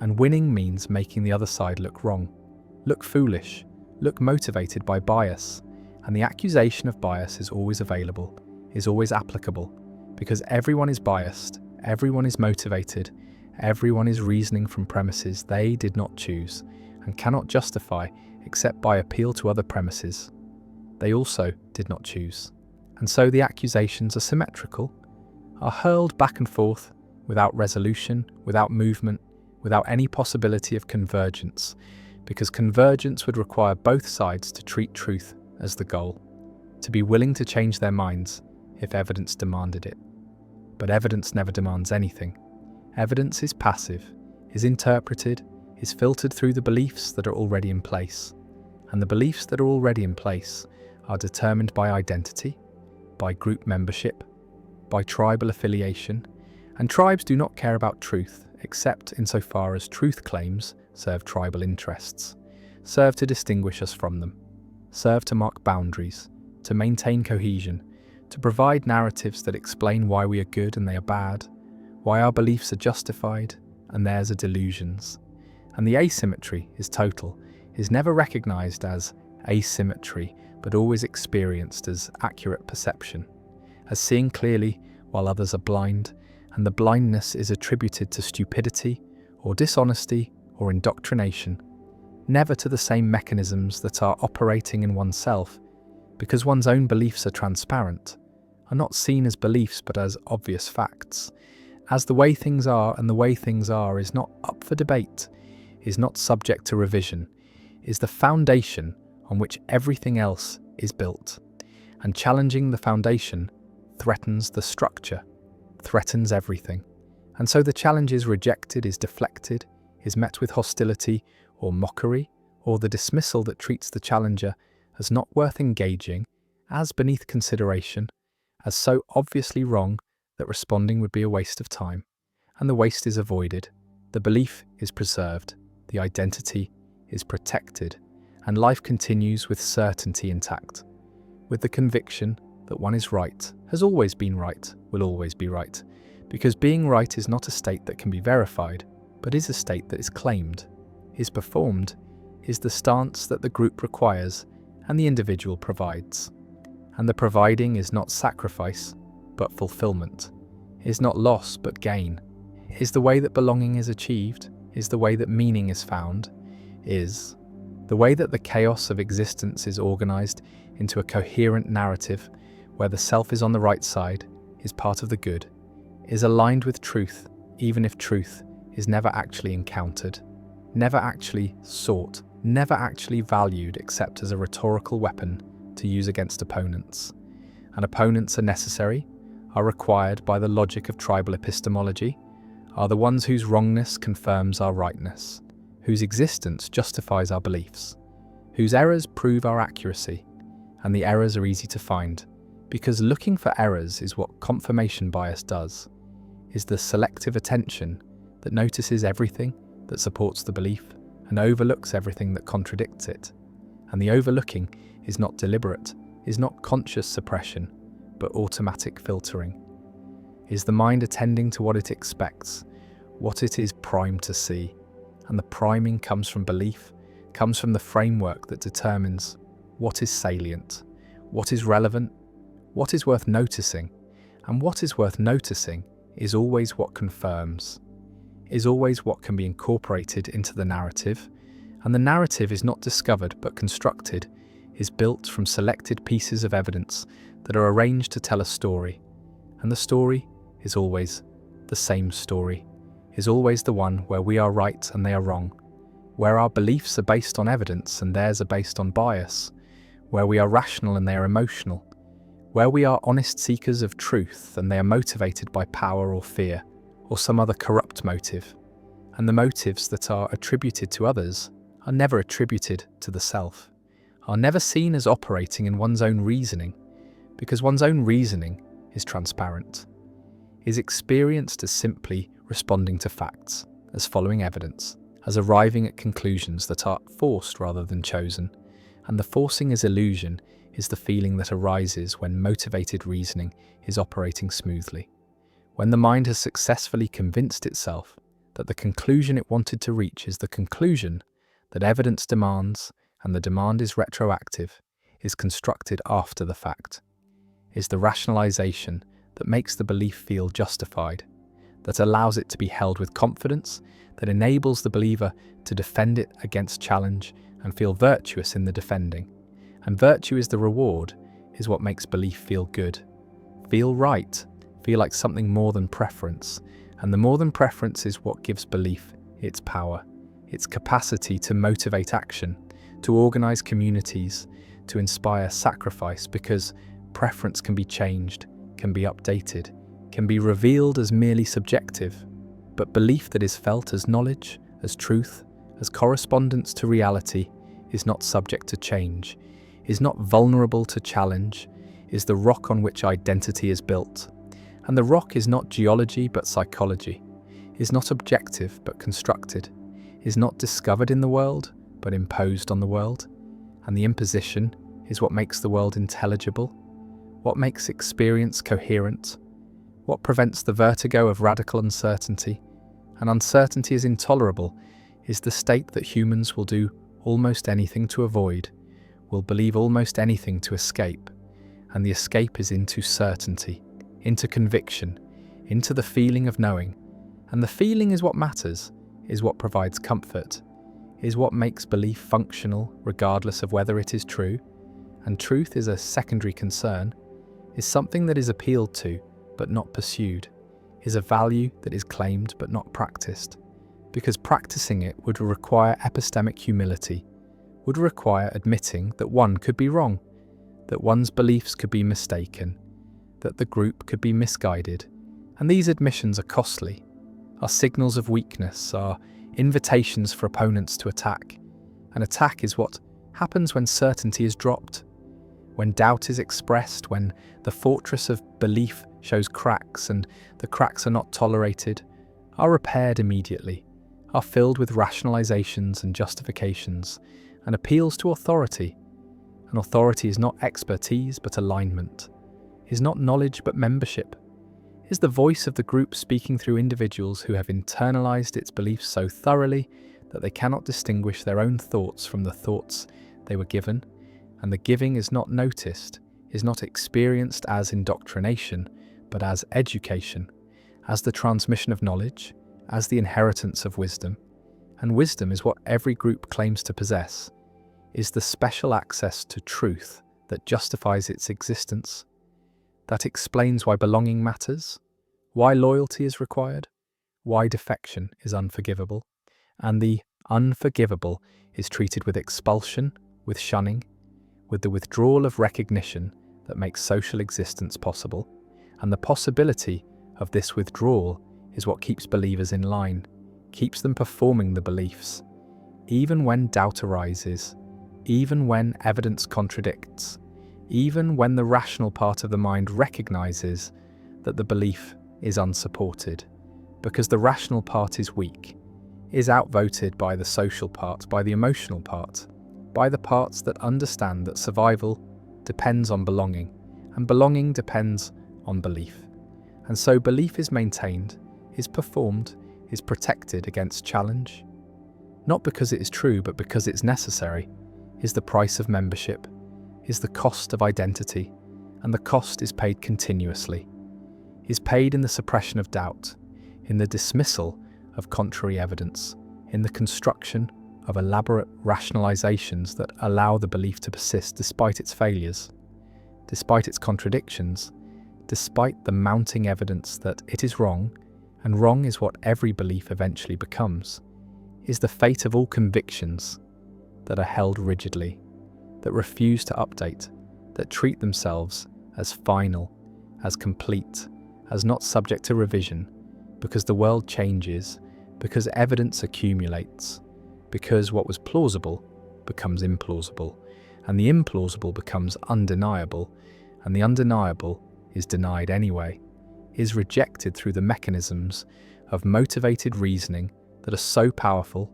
and winning means making the other side look wrong, look foolish, look motivated by bias, and the accusation of bias is always available, is always applicable, because everyone is biased, everyone is motivated, everyone is reasoning from premises they did not choose, and cannot justify except by appeal to other premises they also did not choose. And so the accusations are symmetrical, are hurled back and forth, without resolution, without movement, without any possibility of convergence, because convergence would require both sides to treat truth as the goal, to be willing to change their minds if evidence demanded it. But evidence never demands anything. Evidence is passive, is interpreted, is filtered through the beliefs that are already in place. And the beliefs that are already in place are determined by identity, by group membership, by tribal affiliation, and tribes do not care about truth except insofar as truth claims serve tribal interests, serve to distinguish us from them, serve to mark boundaries, to maintain cohesion, to provide narratives that explain why we are good and they are bad, why our beliefs are justified and theirs are delusions. And the asymmetry is total, is never recognized as asymmetry, but always experienced as accurate perception, as seeing clearly while others are blind, and the blindness is attributed to stupidity or dishonesty or indoctrination, never to the same mechanisms that are operating in oneself, because one's own beliefs are transparent, are not seen as beliefs but as obvious facts, as the way things are, and the way things are is not up for debate, is not subject to revision, is the foundation on which everything else is built, and challenging the foundation threatens the structure, threatens everything. And so the challenge is rejected, is deflected, is met with hostility or mockery, or the dismissal that treats the challenger as not worth engaging, as beneath consideration, as so obviously wrong that responding would be a waste of time. And the waste is avoided, the belief is preserved, the identity is protected, and life continues with certainty intact, with the conviction that one is right, has always been right, will always be right, because being right is not a state that can be verified, but is a state that is claimed, is performed, is the stance that the group requires and the individual provides. And the providing is not sacrifice, but fulfillment, is not loss but gain, is the way that belonging is achieved, is the way that meaning is found, is the way that the chaos of existence is organized into a coherent narrative where the self is on the right side, is part of the good, is aligned with truth, even if truth is never actually encountered, never actually sought, never actually valued except as a rhetorical weapon to use against opponents. And opponents are necessary, are required by the logic of tribal epistemology, are the ones whose wrongness confirms our rightness, whose existence justifies our beliefs, whose errors prove our accuracy, and the errors are easy to find, because looking for errors is what confirmation bias does, is the selective attention that notices everything that supports the belief and overlooks everything that contradicts it. And the overlooking is not deliberate, is not conscious suppression, but automatic filtering. Is the mind attending to what it expects, what it is primed to see? And the priming comes from belief, comes from the framework that determines what is salient, what is relevant, what is worth noticing, and what is worth noticing is always what confirms, is always what can be incorporated into the narrative, and the narrative is not discovered but constructed, is built from selected pieces of evidence that are arranged to tell a story, and the story is always the same story, is always the one where we are right and they are wrong, where our beliefs are based on evidence and theirs are based on bias, where we are rational and they are emotional, where we are honest seekers of truth and they are motivated by power or fear, or some other corrupt motive, and the motives that are attributed to others are never attributed to the self, are never seen as operating in one's own reasoning, because one's own reasoning is transparent, is experienced as simply responding to facts, as following evidence, as arriving at conclusions that are forced rather than chosen, and the forcing as illusion is the feeling that arises when motivated reasoning is operating smoothly, when the mind has successfully convinced itself that the conclusion it wanted to reach is the conclusion that evidence demands, and the demand is retroactive, is constructed after the fact, is the rationalization that makes the belief feel justified, that allows it to be held with confidence, that enables the believer to defend it against challenge and feel virtuous in the defending. And virtue is the reward, is what makes belief feel good, feel right, feel like something more than preference. And the more than preference is what gives belief its power, its capacity to motivate action, to organize communities, to inspire sacrifice, because preference can be changed, can be updated, can be revealed as merely subjective, but belief that is felt as knowledge, as truth, as correspondence to reality, is not subject to change, is not vulnerable to challenge, is the rock on which identity is built. And the rock is not geology but psychology, is not objective but constructed, is not discovered in the world but imposed on the world. And the imposition is what makes the world intelligible, what makes experience coherent, what prevents the vertigo of radical uncertainty. And uncertainty is intolerable, is the state that humans will do almost anything to avoid, will believe almost anything to escape. And the escape is into certainty, into conviction, into the feeling of knowing. And the feeling is what matters, is what provides comfort, is what makes belief functional regardless of whether it is true. And truth is a secondary concern, is something that is appealed to but not pursued, is a value that is claimed but not practiced, because practicing it would require epistemic humility, would require admitting that one could be wrong, that one's beliefs could be mistaken, that the group could be misguided, And these admissions are costly, are signals of weakness, are invitations for opponents to attack. An attack is what happens when certainty is dropped, when doubt is expressed, when the fortress of belief shows cracks and the cracks are not tolerated, are repaired immediately, are filled with rationalizations and justifications, and appeals to authority. And authority is not expertise but alignment, is not knowledge but membership, is the voice of the group speaking through individuals who have internalized its beliefs so thoroughly that they cannot distinguish their own thoughts from the thoughts they were given, and the giving is not noticed, is not experienced as indoctrination, but as education, as the transmission of knowledge, as the inheritance of wisdom. And wisdom is what every group claims to possess, is the special access to truth that justifies its existence, that explains why belonging matters, why loyalty is required, why defection is unforgivable, and the unforgivable is treated with expulsion, with shunning, with the withdrawal of recognition that makes social existence possible, and the possibility of this withdrawal is what keeps believers in line, keeps them performing the beliefs, even when doubt arises, even when evidence contradicts, even when the rational part of the mind recognizes that the belief is unsupported, because the rational part is weak, is outvoted by the social part, by the emotional part, by the parts that understand that survival depends on belonging, and belonging depends on belief. And so belief is maintained, is performed, is protected against challenge, not because it is true, but because it's necessary, is the price of membership, is the cost of identity, and the cost is paid continuously, is paid in the suppression of doubt, in the dismissal of contrary evidence, in the construction of elaborate rationalizations that allow the belief to persist despite its failures, despite its contradictions, despite the mounting evidence that it is wrong, and wrong is what every belief eventually becomes, is the fate of all convictions that are held rigidly, that refuse to update, that treat themselves as final, as complete, as not subject to revision, because the world changes, because evidence accumulates, because what was plausible becomes implausible, and the implausible becomes undeniable, and the undeniable is denied anyway, is rejected through the mechanisms of motivated reasoning that are so powerful,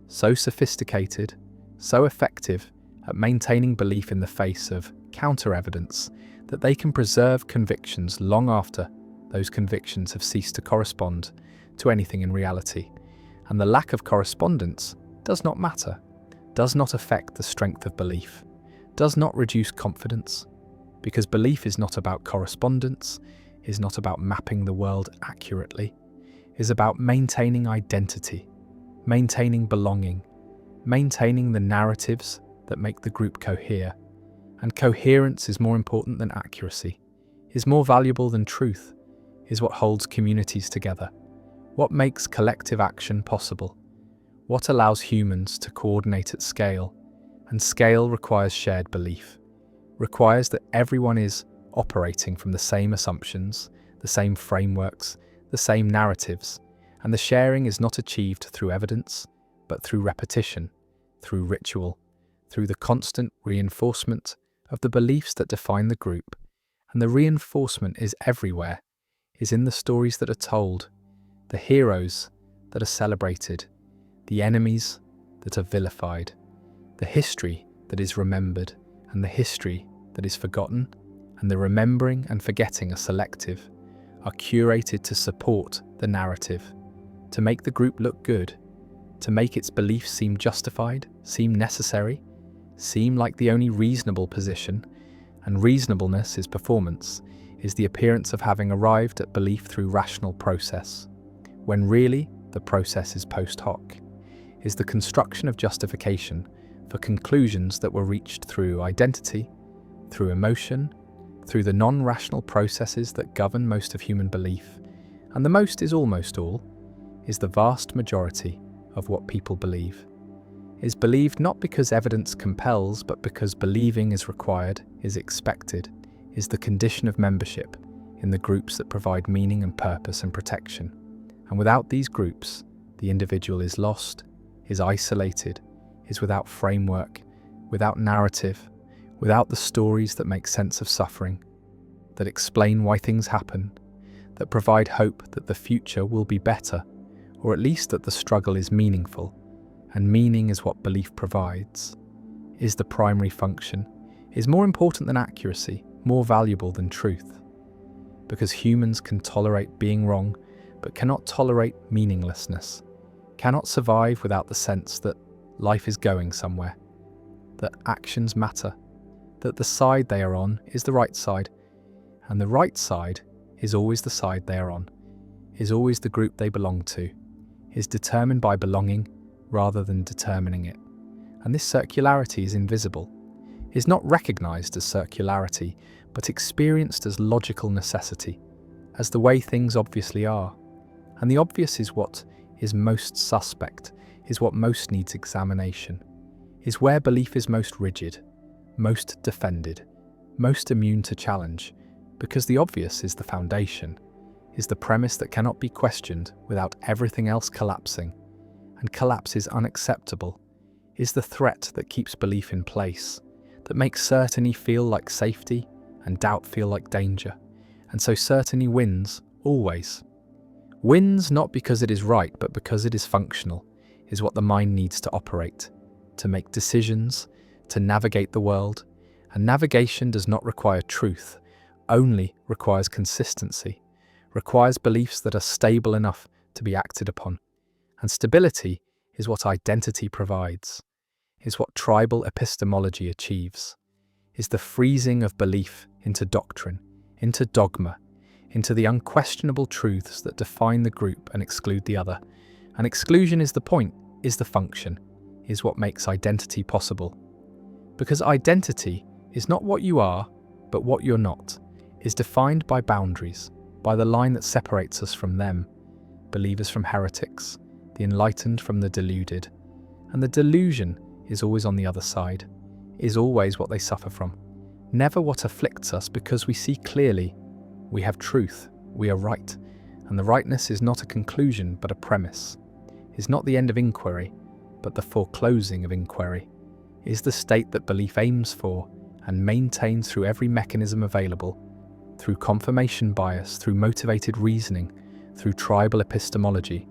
so sophisticated, so effective at maintaining belief in the face of counter-evidence that they can preserve convictions long after those convictions have ceased to correspond to anything in reality. And the lack of correspondence does not matter, does not affect the strength of belief, does not reduce confidence, because belief is not about correspondence, is not about mapping the world accurately, is about maintaining identity, maintaining belonging, maintaining the narratives that make the group cohere. And coherence is more important than accuracy, is more valuable than truth, is what holds communities together, what makes collective action possible, what allows humans to coordinate at scale. And scale requires shared belief, requires that everyone is operating from the same assumptions, the same frameworks, the same narratives, and the sharing is not achieved through evidence, but through repetition, through ritual, through the constant reinforcement of the beliefs that define the group. And the reinforcement is everywhere, is in the stories that are told, the heroes that are celebrated, the enemies that are vilified, the history that is remembered, and the history that is forgotten, and the remembering and forgetting are selective, are curated to support the narrative, to make the group look good, to make its beliefs seem justified, seem necessary, seem like the only reasonable position. And reasonableness is performance, is the appearance of having arrived at belief through rational process, when really the process is post hoc, is the construction of justification for conclusions that were reached through identity, through emotion, through the non-rational processes that govern most of human belief. And the most is almost all, is the vast majority of what people believe, is believed not because evidence compels, but because believing is required, is expected, is the condition of membership, in the groups that provide meaning and purpose and protection. And without these groups, the individual is lost, is isolated, is without framework, without narrative, without the stories that make sense of suffering, that explain why things happen, that provide hope that the future will be better, or at least that the struggle is meaningful. And meaning is what belief provides, is the primary function, is more important than accuracy, more valuable than truth. Because humans can tolerate being wrong, but cannot tolerate meaninglessness, cannot survive without the sense that life is going somewhere, that actions matter, that the side they are on is the right side, and the right side is always the side they are on, is always the group they belong to, is determined by belonging rather than determining it. And this circularity is invisible, is not recognized as circularity, but experienced as logical necessity, as the way things obviously are. And the obvious is what is most suspect, is what most needs examination, is where belief is most rigid, most defended, most immune to challenge, because the obvious is the foundation, is the premise that cannot be questioned without everything else collapsing, and collapse is unacceptable, is the threat that keeps belief in place, that makes certainty feel like safety and doubt feel like danger, and so certainty wins, always. Wins not because it is right, but because it is functional, is what the mind needs to operate, to make decisions, to navigate the world, and navigation does not require truth, only requires consistency, requires beliefs that are stable enough to be acted upon. And stability is what identity provides, is what tribal epistemology achieves, is the freezing of belief into doctrine, into dogma, into the unquestionable truths that define the group and exclude the other. And exclusion is the point, is the function, is what makes identity possible. Because identity is not what you are, but what you're not, is defined by boundaries, by the line that separates us from them, believers from heretics, the enlightened from the deluded. And the delusion is always on the other side, is always what they suffer from, never what afflicts us, because we see clearly, we have truth, we are right, and the rightness is not a conclusion but a premise, is not the end of inquiry, but the foreclosing of inquiry, is the state that belief aims for and maintains through every mechanism available, through confirmation bias, through motivated reasoning, through tribal epistemology,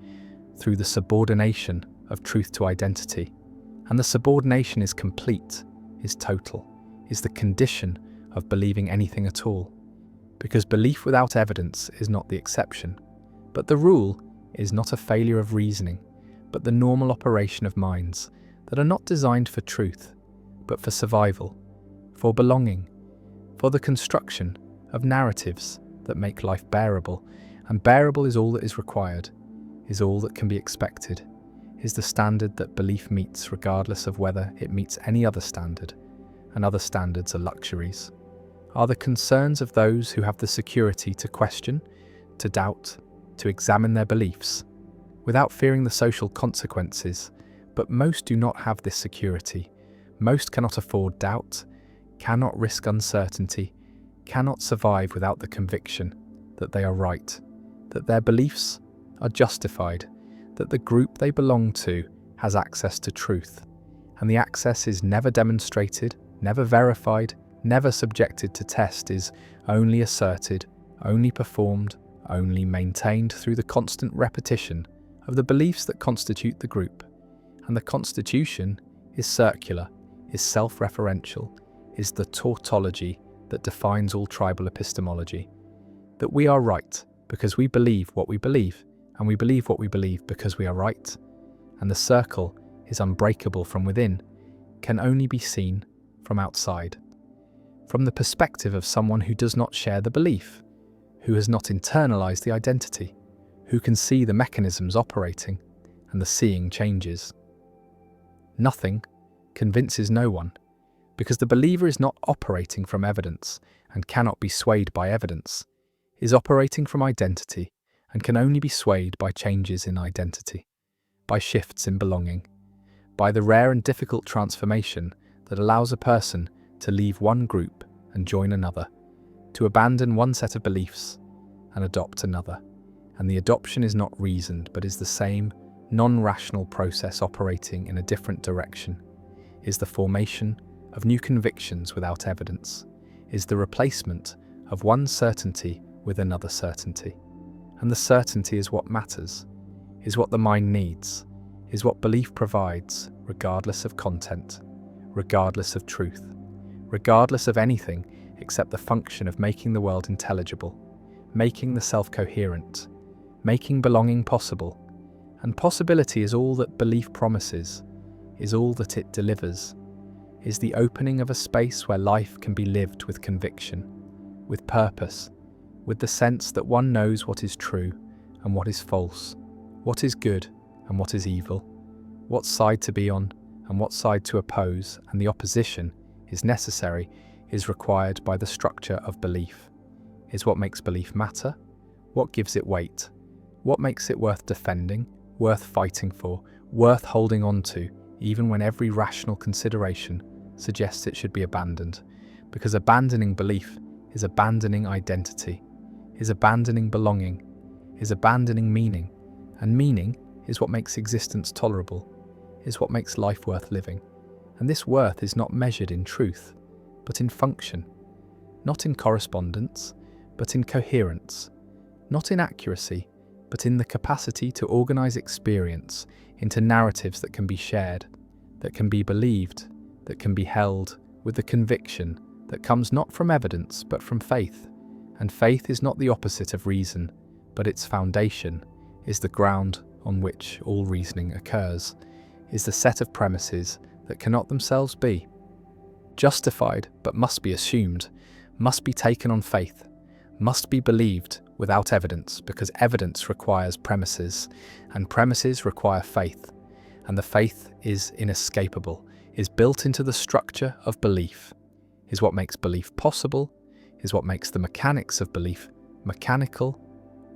through the subordination of truth to identity. And the subordination is complete, is total, is the condition of believing anything at all. Because belief without evidence is not the exception, but the rule is not a failure of reasoning, but the normal operation of minds that are not designed for truth, but for survival, for belonging, for the construction of narratives that make life bearable. And bearable is all that is required, is all that can be expected, is the standard that belief meets regardless of whether it meets any other standard, and other standards are luxuries, are the concerns of those who have the security to question, to doubt, to examine their beliefs, without fearing the social consequences. But most do not have this security. Most cannot afford doubt, cannot risk uncertainty, cannot survive without the conviction that they are right, that their beliefs are justified, that the group they belong to has access to truth, and the access is never demonstrated, never verified, never subjected to test, is only asserted, only performed, only maintained through the constant repetition of the beliefs that constitute the group. And the constitution is circular, is self-referential, is the tautology that defines all tribal epistemology. That we are right because we believe what we believe, and we believe what we believe because we are right. And the circle is unbreakable from within, can only be seen from outside. From the perspective of someone who does not share the belief, who has not internalized the identity, who can see the mechanisms operating, and the seeing changes. Nothing convinces no one, because the believer is not operating from evidence and cannot be swayed by evidence, is operating from identity and can only be swayed by changes in identity, by shifts in belonging, by the rare and difficult transformation that allows a person to leave one group and join another, to abandon one set of beliefs and adopt another. And the adoption is not reasoned, but is the same non-rational process operating in a different direction, is the formation of new convictions without evidence, is the replacement of one certainty with another certainty. And the certainty is what matters, is what the mind needs, is what belief provides, regardless of content, regardless of truth, regardless of anything except the function of making the world intelligible, making the self coherent, making belonging possible. And possibility is all that belief promises, is all that it delivers, is the opening of a space where life can be lived with conviction, with purpose, with the sense that one knows what is true and what is false, what is good and what is evil, what side to be on and what side to oppose, and the opposition is necessary, is required by the structure of belief, is what makes belief matter, what gives it weight, what makes it worth defending, worth fighting for, worth holding on to, even when every rational consideration suggests it should be abandoned, because abandoning belief is abandoning identity, is abandoning belonging, is abandoning meaning, and meaning is what makes existence tolerable, is what makes life worth living. And this worth is not measured in truth, but in function, not in correspondence, but in coherence, not in accuracy, but in the capacity to organize experience into narratives that can be shared, that can be believed, that can be held, with the conviction that comes not from evidence but from faith. And faith is not the opposite of reason, but its foundation is the ground on which all reasoning occurs, is the set of premises that cannot themselves be justified but must be assumed, must be taken on faith, must be believed without evidence, because evidence requires premises, and premises require faith, and the faith is inescapable, is built into the structure of belief, is what makes belief possible, is what makes the mechanics of belief mechanical,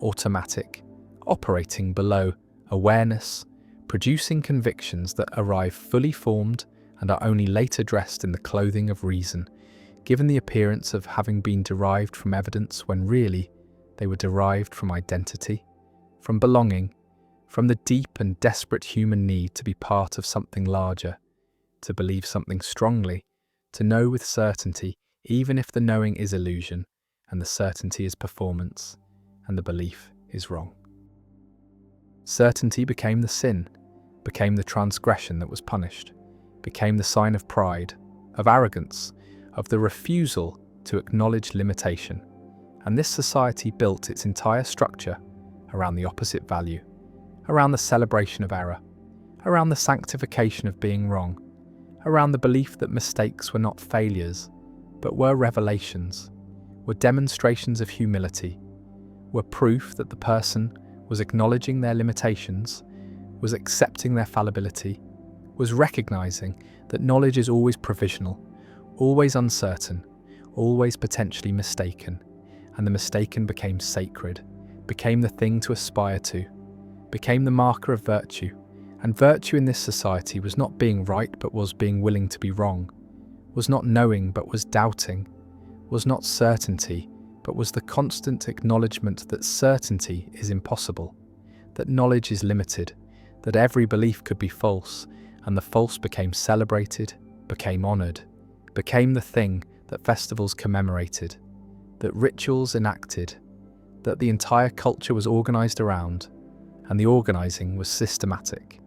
automatic, operating below awareness, producing convictions that arrive fully formed and are only later dressed in the clothing of reason, given the appearance of having been derived from evidence when really they were derived from identity, from belonging, from the deep and desperate human need to be part of something larger, to believe something strongly, to know with certainty, even if the knowing is illusion, and the certainty is performance, and the belief is wrong. Certainty became the sin, became the transgression that was punished, became the sign of pride, of arrogance, of the refusal to acknowledge limitation. And this society built its entire structure around the opposite value, around the celebration of error, around the sanctification of being wrong, around the belief that mistakes were not failures, but were revelations, were demonstrations of humility, were proof that the person was acknowledging their limitations, was accepting their fallibility, was recognizing that knowledge is always provisional, always uncertain, always potentially mistaken, and the mistaken became sacred, became the thing to aspire to, became the marker of virtue. And virtue in this society was not being right but was being willing to be wrong, was not knowing but was doubting, was not certainty but was the constant acknowledgement that certainty is impossible, that knowledge is limited, that every belief could be false, and the false became celebrated, became honoured, became the thing that festivals commemorated, that rituals enacted, that the entire culture was organised around, and the organising was systematic,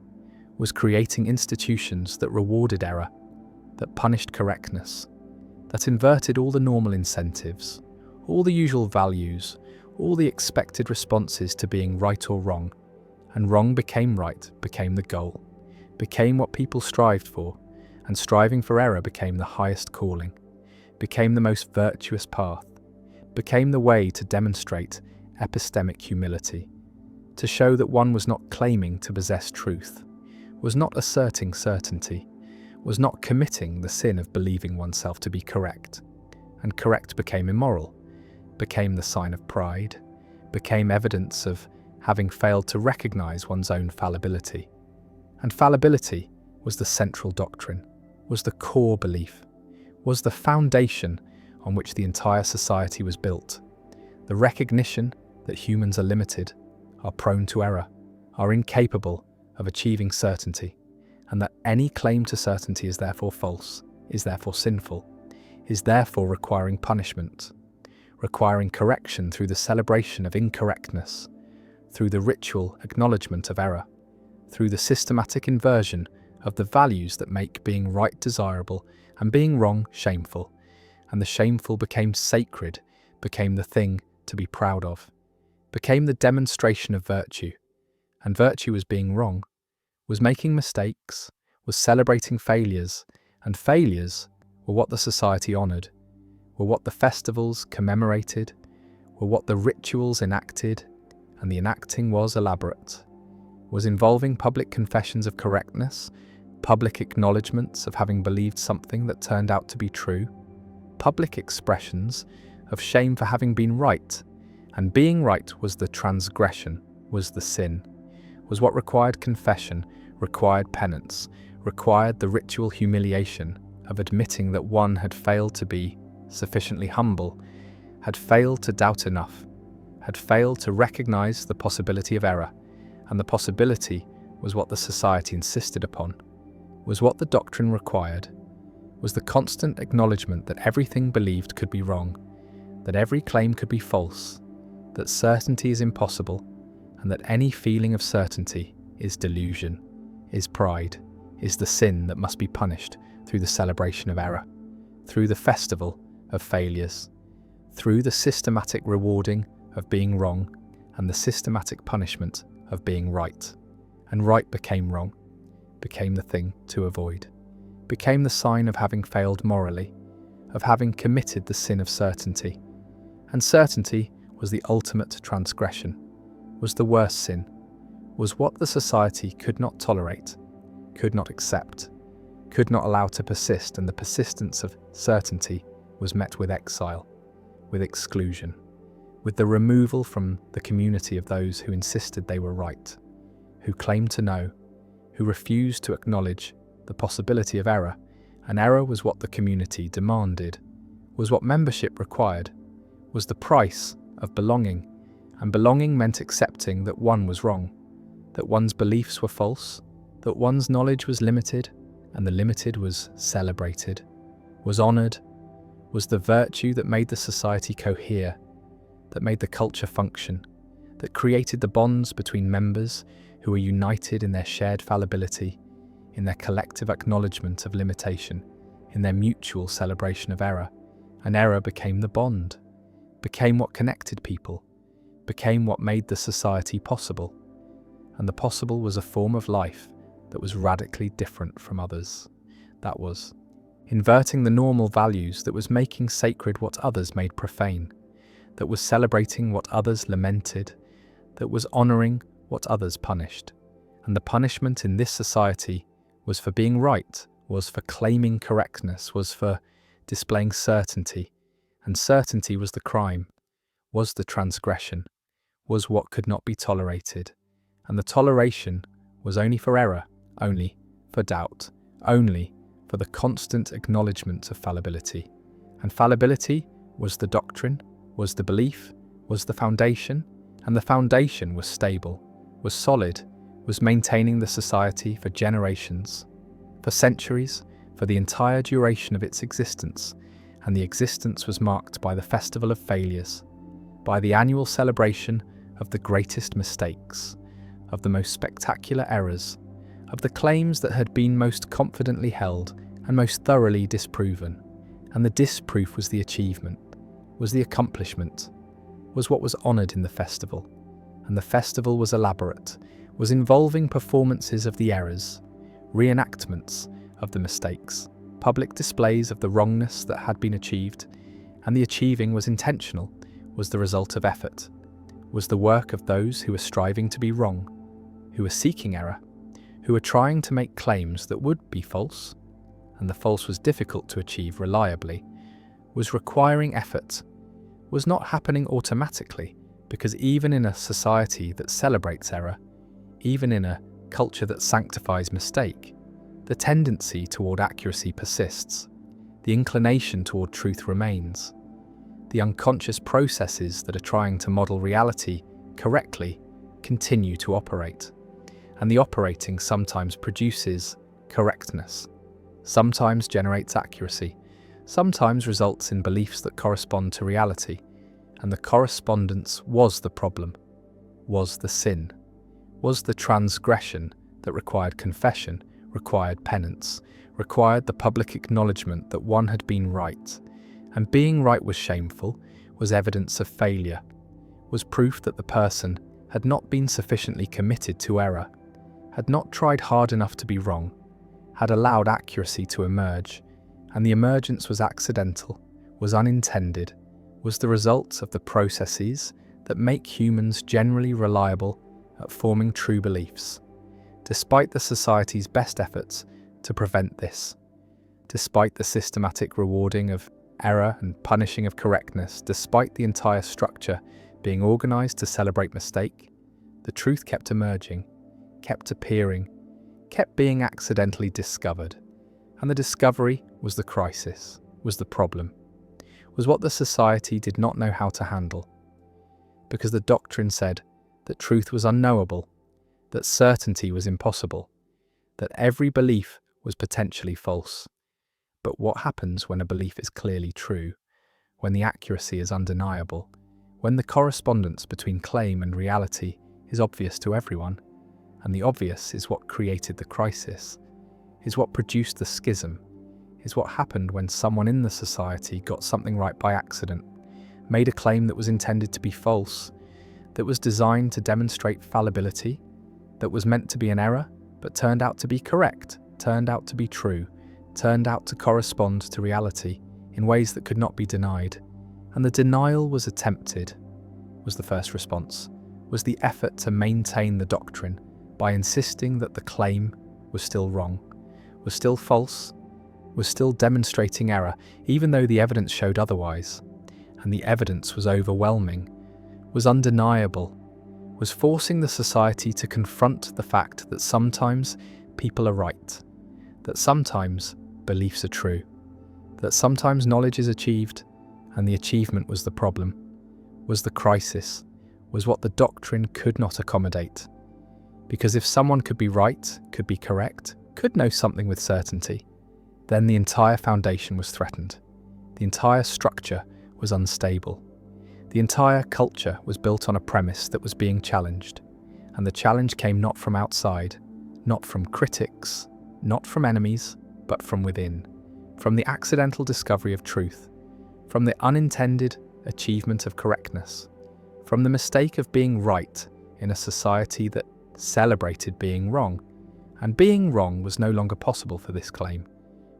was creating institutions that rewarded error, that punished correctness, that inverted all the normal incentives, all the usual values, all the expected responses to being right or wrong, and wrong became right, became the goal, became what people strived for, and striving for error became the highest calling, became the most virtuous path, became the way to demonstrate epistemic humility, to show that one was not claiming to possess truth, was not asserting certainty, was not committing the sin of believing oneself to be correct, and correct became immoral, became the sign of pride, became evidence of having failed to recognize one's own fallibility. And fallibility was the central doctrine, was the core belief, was the foundation on which the entire society was built. The recognition that humans are limited, are prone to error, are incapable of achieving certainty, and that any claim to certainty is therefore false, is therefore sinful, is therefore requiring punishment, requiring correction through the celebration of incorrectness, through the ritual acknowledgement of error, through the systematic inversion of the values that make being right desirable and being wrong shameful, and the shameful became sacred, became the thing to be proud of, became the demonstration of virtue, and virtue was being wrong, was making mistakes, was celebrating failures, and failures were what the society honoured, were what the festivals commemorated, were what the rituals enacted, and the enacting was elaborate, was involving public confessions of correctness, public acknowledgements of having believed something that turned out to be true, public expressions of shame for having been right, and being right was the transgression, was the sin, was what required confession, required penance, required the ritual humiliation of admitting that one had failed to be sufficiently humble, had failed to doubt enough, had failed to recognize the possibility of error, and the possibility was what the society insisted upon, was what the doctrine required, was the constant acknowledgement that everything believed could be wrong, that every claim could be false, that certainty is impossible, and that any feeling of certainty is delusion, is pride, is the sin that must be punished through the celebration of error, through the festival of failures, through the systematic rewarding of being wrong and the systematic punishment of being right. And right became wrong, became the thing to avoid, became the sign of having failed morally, of having committed the sin of certainty. And certainty was the ultimate transgression, was the worst sin, was what the society could not tolerate, could not accept, could not allow to persist, and the persistence of certainty was met with exile, with exclusion, with the removal from the community of those who insisted they were right, who claimed to know, who refused to acknowledge the possibility of error, and error was what the community demanded, was what membership required, was the price of belonging, and belonging meant accepting that one was wrong, that one's beliefs were false, that one's knowledge was limited, and the limited was celebrated, was honoured, was the virtue that made the society cohere, that made the culture function, that created the bonds between members who were united in their shared fallibility, in their collective acknowledgement of limitation, in their mutual celebration of error. And error became the bond, became what connected people, became what made the society possible. And the possible was a form of life that was radically different from others. That was inverting the normal values, that was making sacred what others made profane, that was celebrating what others lamented, that was honouring what others punished. And the punishment in this society was for being right, was for claiming correctness, was for displaying certainty. And certainty was the crime, was the transgression, was what could not be tolerated. And the toleration was only for error, only for doubt, only for the constant acknowledgement of fallibility. And fallibility was the doctrine, was the belief, was the foundation, and the foundation was stable, was solid, was maintaining the society for generations, for centuries, for the entire duration of its existence, and the existence was marked by the festival of failures, by the annual celebration of the greatest mistakes, of the most spectacular errors, of the claims that had been most confidently held and most thoroughly disproven. And the disproof was the achievement, was the accomplishment, was what was honoured in the festival. And the festival was elaborate, was involving performances of the errors, reenactments of the mistakes, public displays of the wrongness that had been achieved, and the achieving was intentional, was the result of effort, was the work of those who were striving to be wrong, who were seeking error, who were trying to make claims that would be false, and the false was difficult to achieve reliably, was requiring effort, was not happening automatically, because even in a society that celebrates error, even in a culture that sanctifies mistake, the tendency toward accuracy persists, the inclination toward truth remains, The unconscious processes that are trying to model reality correctly continue to operate. And the operating sometimes produces correctness, sometimes generates accuracy, sometimes results in beliefs that correspond to reality. And the correspondence was the problem, was the sin, was the transgression that required confession, required penance, required the public acknowledgement that one had been right. And being right was shameful, was evidence of failure, was proof that the person had not been sufficiently committed to error, had not tried hard enough to be wrong, had allowed accuracy to emerge, and the emergence was accidental, was unintended, was the result of the processes that make humans generally reliable at forming true beliefs, despite the society's best efforts to prevent this, despite the systematic rewarding of error and punishing of correctness, despite the entire structure being organized to celebrate mistake, the truth kept emerging, kept appearing, kept being accidentally discovered. And the discovery was the crisis, was the problem, was what the society did not know how to handle. Because the doctrine said that truth was unknowable, that certainty was impossible, that every belief was potentially false. But what happens when a belief is clearly true, when the accuracy is undeniable, when the correspondence between claim and reality is obvious to everyone? And the obvious is what created the crisis, is what produced the schism, is what happened when someone in the society got something right by accident, made a claim that was intended to be false, that was designed to demonstrate fallibility, that was meant to be an error, but turned out to be correct, turned out to be true, turned out to correspond to reality in ways that could not be denied. And the denial was attempted, was the first response, was the effort to maintain the doctrine by insisting that the claim was still wrong, was still false, was still demonstrating error, even though the evidence showed otherwise. And the evidence was overwhelming, was undeniable, was forcing the society to confront the fact that sometimes people are right, that sometimes beliefs are true, that sometimes knowledge is achieved, and the achievement was the problem, was the crisis, was what the doctrine could not accommodate. Because if someone could be right, could be correct, could know something with certainty, then the entire foundation was threatened. The entire structure was unstable. The entire culture was built on a premise that was being challenged, and the challenge came not from outside, not from critics, not from enemies, but from within, from the accidental discovery of truth, from the unintended achievement of correctness, from the mistake of being right in a society that celebrated being wrong. And being wrong was no longer possible for this claim,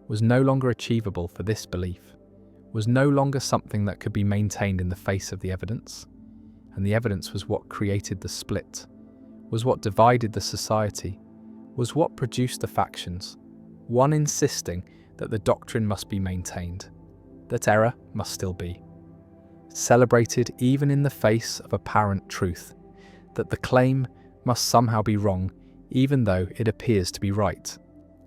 was no longer achievable for this belief, was no longer something that could be maintained in the face of the evidence. And the evidence was what created the split, was what divided the society, was what produced the factions, one insisting that the doctrine must be maintained, that error must still be celebrated even in the face of apparent truth, that the claim must somehow be wrong even though it appears to be right,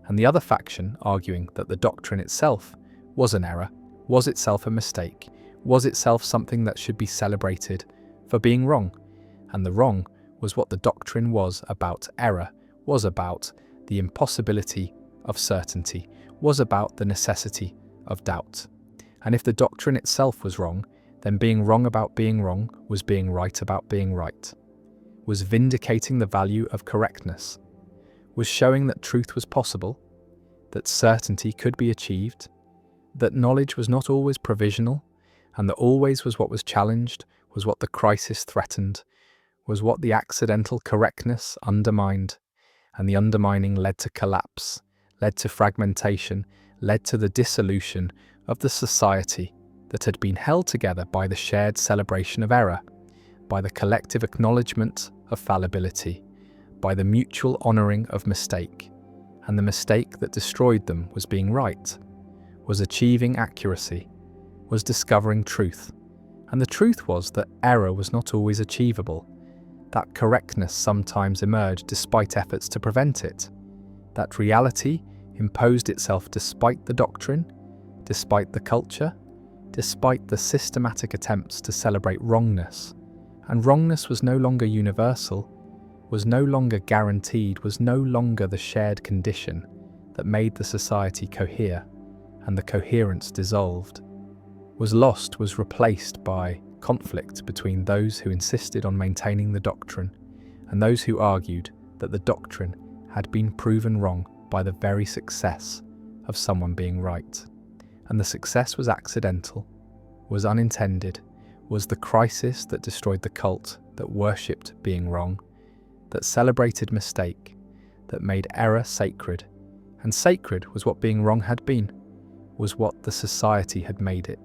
and the other faction arguing that the doctrine itself was an error, was itself a mistake, was itself something that should be celebrated for being wrong, and the wrong was what the doctrine was about error, was about the impossibility of certainty, was about the necessity of doubt. And if the doctrine itself was wrong, then being wrong about being wrong was being right about being right, was vindicating the value of correctness, was showing that truth was possible, that certainty could be achieved, that knowledge was not always provisional, and that always was what was challenged, was what the crisis threatened, was what the accidental correctness undermined, and the undermining led to collapse, led to fragmentation, led to the dissolution of the society that had been held together by the shared celebration of error, by the collective acknowledgement of fallibility, by the mutual honouring of mistake. And the mistake that destroyed them was being right, was achieving accuracy, was discovering truth. And the truth was that error was not always achievable, that correctness sometimes emerged despite efforts to prevent it, that reality imposed itself despite the doctrine, despite the culture, despite the systematic attempts to celebrate wrongness. And wrongness was no longer universal, was no longer guaranteed, was no longer the shared condition that made the society cohere, and the coherence dissolved, was lost, was replaced by conflict between those who insisted on maintaining the doctrine and those who argued that the doctrine had been proven wrong by the very success of someone being right. And the success was accidental, was unintended, was the crisis that destroyed the cult that worshipped being wrong, that celebrated mistake, that made error sacred. And sacred was what being wrong had been, was what the society had made it,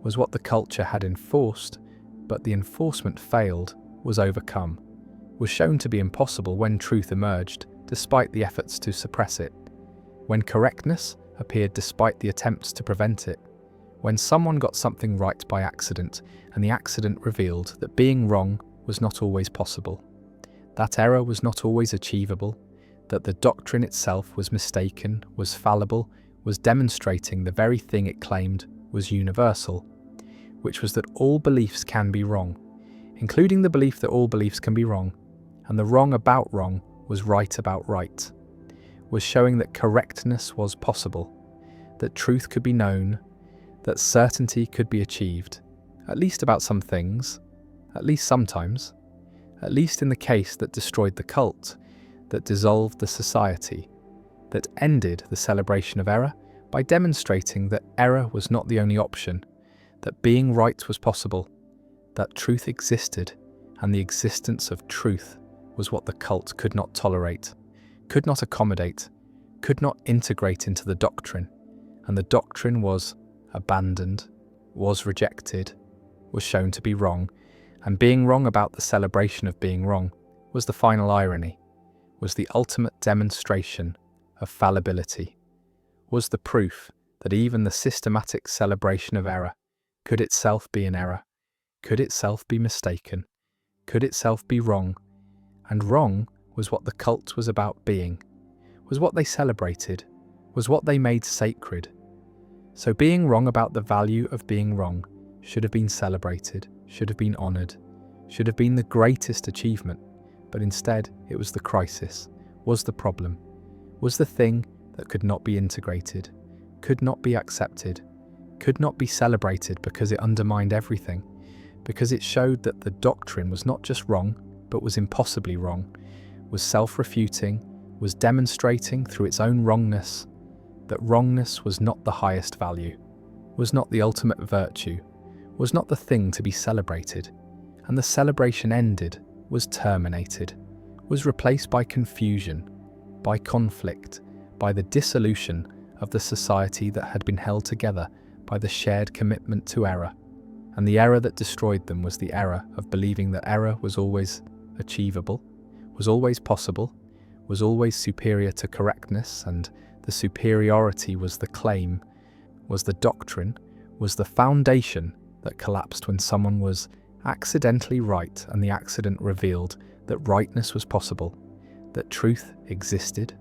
was what the culture had enforced, but the enforcement failed, was overcome, was shown to be impossible when truth emerged, despite the efforts to suppress it, when correctness appeared despite the attempts to prevent it, when someone got something right by accident, and the accident revealed that being wrong was not always possible, that error was not always achievable, that the doctrine itself was mistaken, was fallible, was demonstrating the very thing it claimed was universal, which was that all beliefs can be wrong, including the belief that all beliefs can be wrong, and the wrong about wrong was right about right, was showing that correctness was possible, that truth could be known, that certainty could be achieved, at least about some things, at least sometimes, at least in the case that destroyed the cult, that dissolved the society, that ended the celebration of error by demonstrating that error was not the only option, that being right was possible, that truth existed, and the existence of truth was what the cult could not tolerate, could not accommodate, could not integrate into the doctrine, and the doctrine was abandoned, was rejected, was shown to be wrong, and being wrong about the celebration of being wrong was the final irony, was the ultimate demonstration of fallibility, was the proof that even the systematic celebration of error could itself be an error, could itself be mistaken, could itself be wrong, and wrong was what the cult was about being, was what they celebrated, was what they made sacred. So being wrong about the value of being wrong should have been celebrated, should have been honoured, should have been the greatest achievement, but instead it was the crisis, was the problem, was the thing that could not be integrated, could not be accepted, could not be celebrated because it undermined everything, because it showed that the doctrine was not just wrong, but was impossibly wrong, was self-refuting, was demonstrating through its own wrongness that wrongness was not the highest value, was not the ultimate virtue, was not the thing to be celebrated, and the celebration ended, was terminated, was replaced by confusion, by conflict, by the dissolution of the society that had been held together by the shared commitment to error. And the error that destroyed them was the error of believing that error was always achievable, was always possible, was always superior to correctness, and the superiority was the claim, was the doctrine, was the foundation that collapsed when someone was accidentally right and the accident revealed that rightness was possible, that truth existed,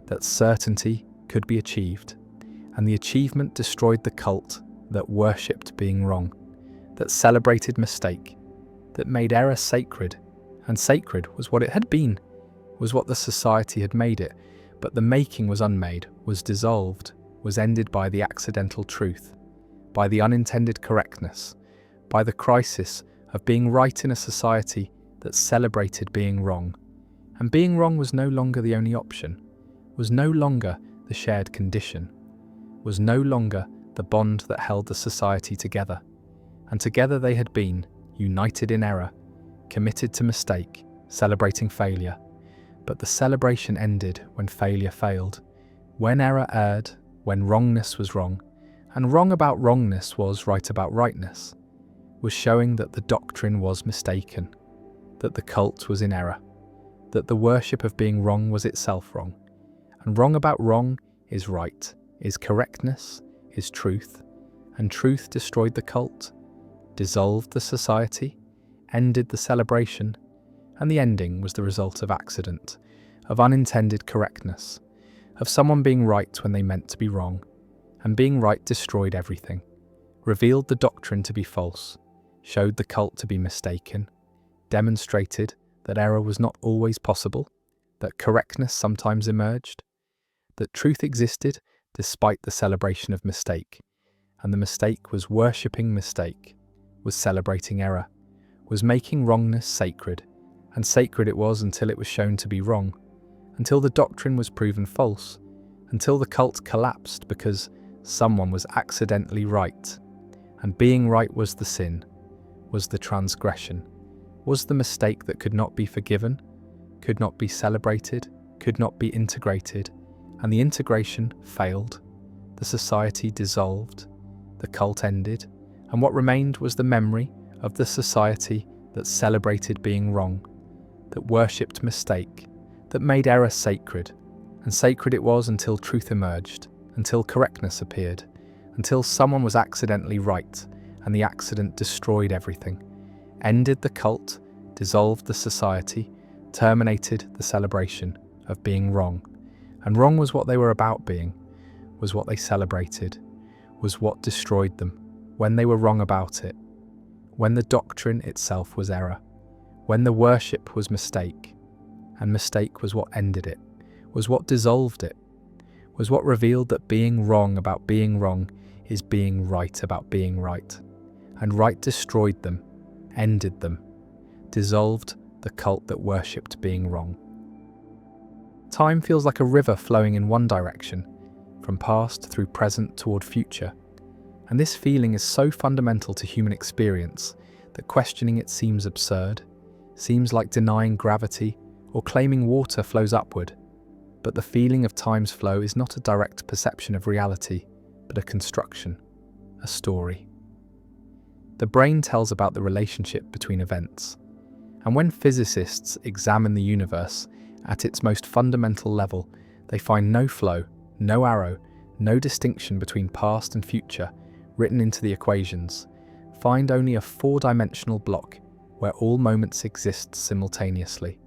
that certainty could be achieved, and the achievement destroyed the cult that worshipped being wrong, that celebrated mistake, that made error sacred, and sacred was what it had been, was what the society had made it, but the making was unmade, was dissolved, was ended by the accidental truth, by the unintended correctness, by the crisis of being right in a society that celebrated being wrong. And being wrong was no longer the only option, was no longer the shared condition, was no longer the bond that held the society together. And together they had been, united in error, committed to mistake, celebrating failure. But the celebration ended when failure failed, when error erred, when wrongness was wrong, and wrong about wrongness was right about rightness, was showing that the doctrine was mistaken, that the cult was in error, that the worship of being wrong was itself wrong, and wrong about wrong is right, is correctness, is truth, and truth destroyed the cult, dissolved the society, ended the celebration, and the ending was the result of accident, of unintended correctness, of someone being right when they meant to be wrong, and being right destroyed everything, revealed the doctrine to be false, showed the cult to be mistaken, demonstrated that error was not always possible, that correctness sometimes emerged, that truth existed despite the celebration of mistake, and the mistake was worshipping mistake, was celebrating error, was making wrongness sacred, and sacred it was until it was shown to be wrong, until the doctrine was proven false, until the cult collapsed because someone was accidentally right, and being right was the sin, was the transgression, was the mistake that could not be forgiven, could not be celebrated, could not be integrated, and the integration failed, the society dissolved, the cult ended, and what remained was the memory of the society that celebrated being wrong, that worshipped mistake, that made error sacred, and sacred it was until truth emerged, until correctness appeared, until someone was accidentally right, and the accident destroyed everything, ended the cult, dissolved the society, terminated the celebration of being wrong. And wrong was what they were about being, was what they celebrated, was what destroyed them, when they were wrong about it, when the doctrine itself was error, when the worship was mistake, and mistake was what ended it, was what dissolved it, was what revealed that being wrong about being wrong is being right about being right, and right destroyed them, ended them, dissolved the cult that worshipped being wrong. Time feels like a river flowing in one direction, from past through present toward future, and this feeling is so fundamental to human experience that questioning it seems absurd, seems like denying gravity or claiming water flows upward. But the feeling of time's flow is not a direct perception of reality, but a construction, a story. The brain tells about the relationship between events, and when physicists examine the universe at its most fundamental level, they find no flow, no arrow, no distinction between past and future written into the equations, find only a four-dimensional block where all moments exist simultaneously,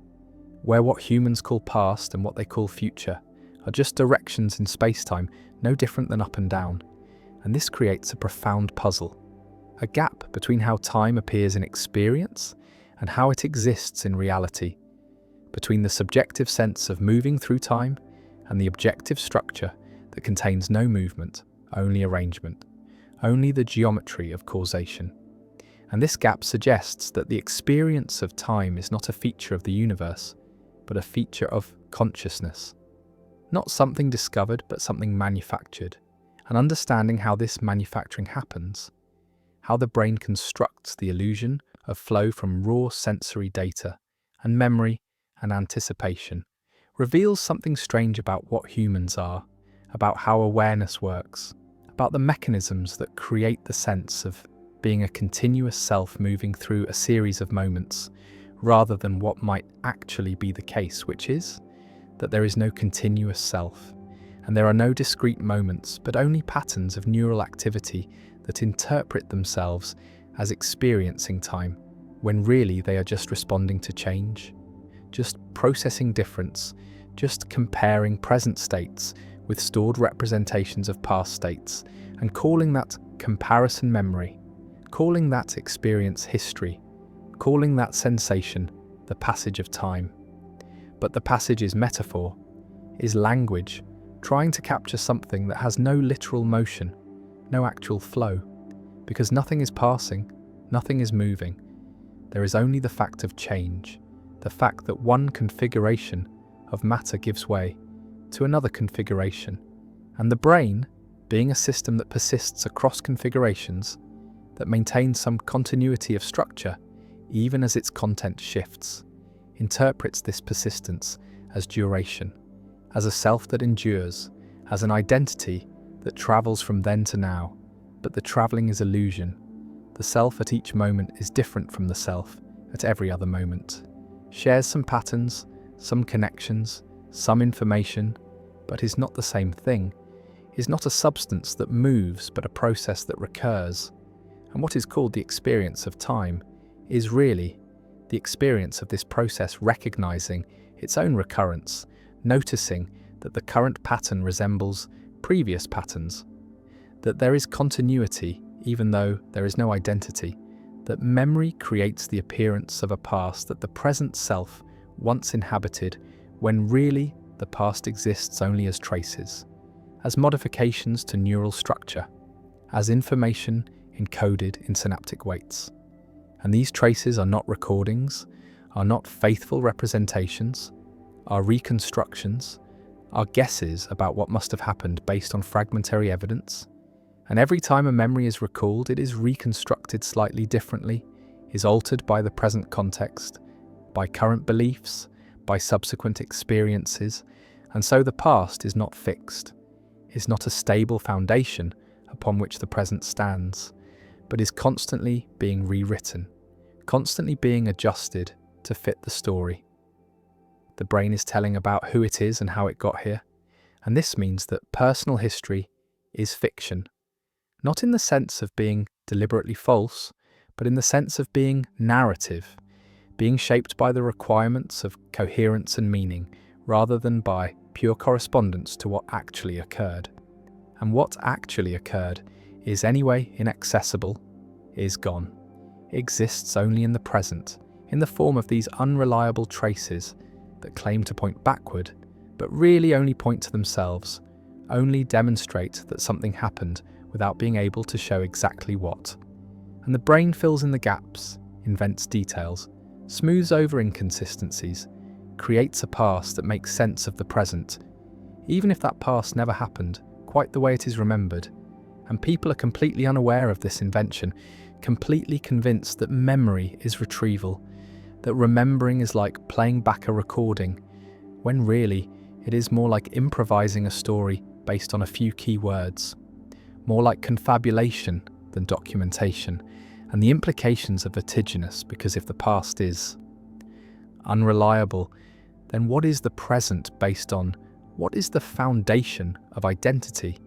where what humans call past and what they call future are just directions in space-time no different than up and down, and this creates a profound puzzle, a gap between how time appears in experience and how it exists in reality, between the subjective sense of moving through time and the objective structure that contains no movement, only arrangement, only the geometry of causation. And this gap suggests that the experience of time is not a feature of the universe, but a feature of consciousness. Not something discovered, but something manufactured. And understanding how this manufacturing happens, how the brain constructs the illusion of flow from raw sensory data and memory and anticipation, reveals something strange about what humans are, about how awareness works, about the mechanisms that create the sense of being a continuous self moving through a series of moments, rather than what might actually be the case, which is that there is no continuous self, and there are no discrete moments, but only patterns of neural activity that interpret themselves as experiencing time, when really they are just responding to change, just processing difference, just comparing present states with stored representations of past states, and calling that comparison memory, calling that experience history, calling that sensation the passage of time. But the passage is metaphor, is language, trying to capture something that has no literal motion, no actual flow, because nothing is passing, nothing is moving. There is only the fact of change, the fact that one configuration of matter gives way to another configuration, and the brain, being a system that persists across configurations, that maintains some continuity of structure, even as its content shifts, interprets this persistence as duration, as a self that endures, as an identity that travels from then to now. But the travelling is illusion. The self at each moment is different from the self at every other moment, shares some patterns, some connections, some information, but is not the same thing, is not a substance that moves, but a process that recurs. And what is called the experience of time is really the experience of this process recognizing its own recurrence, noticing that the current pattern resembles previous patterns, that there is continuity even though there is no identity, that memory creates the appearance of a past that the present self once inhabited, when really the past exists only as traces, as modifications to neural structure, as information encoded in synaptic weights. And these traces are not recordings, are not faithful representations, are reconstructions, are guesses about what must have happened based on fragmentary evidence. And every time a memory is recalled, it is reconstructed slightly differently, is altered by the present context, by current beliefs, by subsequent experiences, and so the past is not fixed, is not a stable foundation upon which the present stands, but is constantly being rewritten, constantly being adjusted to fit the story. The brain is telling about who it is and how it got here, and this means that personal history is fiction, not in the sense of being deliberately false, but in the sense of being narrative, being shaped by the requirements of coherence and meaning, rather than by pure correspondence to what actually occurred. And what actually occurred is anyway inaccessible, is gone, exists only in the present, in the form of these unreliable traces that claim to point backward, but really only point to themselves, only demonstrate that something happened without being able to show exactly what. And the brain fills in the gaps, invents details, smooths over inconsistencies, creates a past that makes sense of the present, even if that past never happened quite the way it is remembered. And people are completely unaware of this invention, completely convinced that memory is retrieval, that remembering is like playing back a recording, when really it is more like improvising a story based on a few key words, more like confabulation than documentation, and the implications are vertiginous, because if the past is unreliable, then what is the present based on? What is the foundation of identity?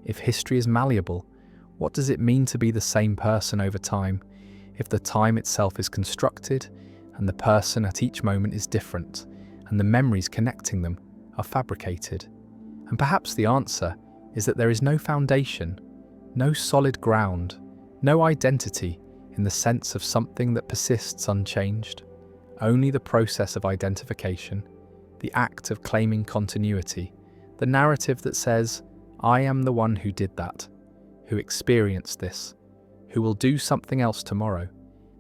If history is malleable, what does it mean to be the same person over time, if the time itself is constructed, and the person at each moment is different, and the memories connecting them are fabricated? And perhaps the answer is that there is no foundation, no solid ground, no identity in the sense of something that persists unchanged, only the process of identification, the act of claiming continuity, the narrative that says, I am the one who did that, who experienced this, who will do something else tomorrow.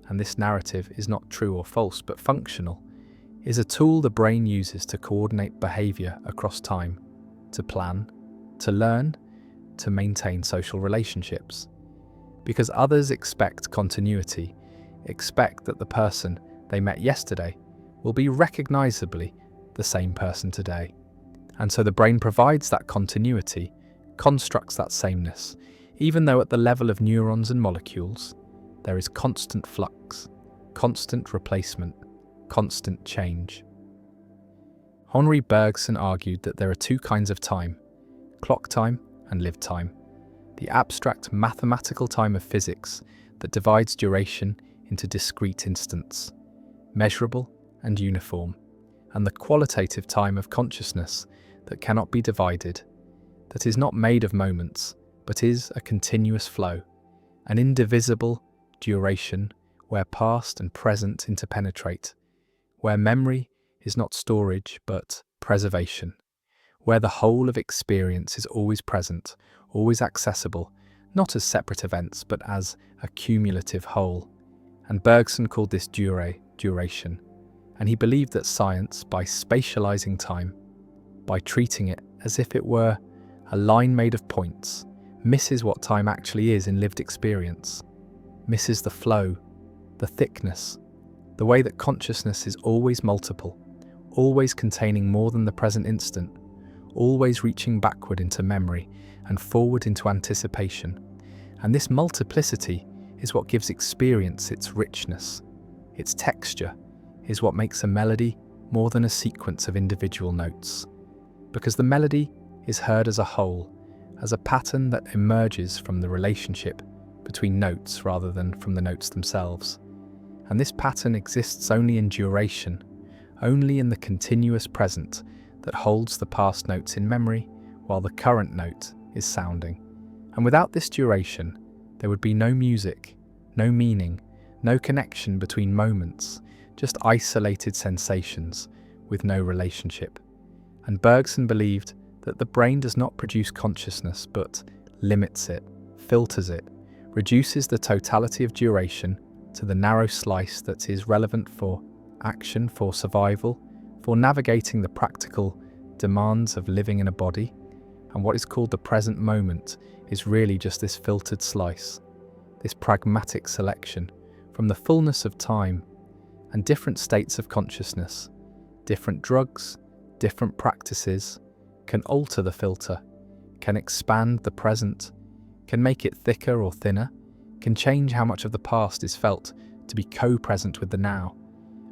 And this narrative is not true or false, but functional, is a tool the brain uses to coordinate behavior across time, to plan, to learn, to maintain social relationships. Because others expect continuity, expect that the person they met yesterday will be recognizably the same person today. And so the brain provides that continuity, constructs that sameness, even though at the level of neurons and molecules, there is constant flux, constant replacement, constant change. Henri Bergson argued that there are two kinds of time, clock time and lived time, the abstract mathematical time of physics that divides duration into discrete instants, measurable and uniform, and the qualitative time of consciousness that cannot be divided, that is not made of moments, but is a continuous flow, an indivisible duration where past and present interpenetrate, where memory is not storage but preservation, where the whole of experience is always present, always accessible, not as separate events but as a cumulative whole. And Bergson called this duration, and he believed that science, by spatializing time, by treating it as if it were a line made of points, misses what time actually is in lived experience, misses the flow, the thickness, the way that consciousness is always multiple, always containing more than the present instant, always reaching backward into memory and forward into anticipation. And this multiplicity is what gives experience its richness, its texture, is what makes a melody more than a sequence of individual notes. Because the melody is heard as a whole, as a pattern that emerges from the relationship between notes rather than from the notes themselves. And this pattern exists only in duration, only in the continuous present that holds the past notes in memory while the current note is sounding. And without this duration, There would be no music, no meaning, no connection between moments, just isolated sensations with no relationship. And Bergson believed that the brain does not produce consciousness but limits it, filters it, reduces the totality of duration to the narrow slice that is relevant for action, for survival, for navigating the practical demands of living in a body. And what is called the present moment is really just this filtered slice, this pragmatic selection from the fullness of time and different states of consciousness. Different drugs, different practices can alter the filter, can expand the present, can make it thicker or thinner, can change how much of the past is felt to be co-present with the now.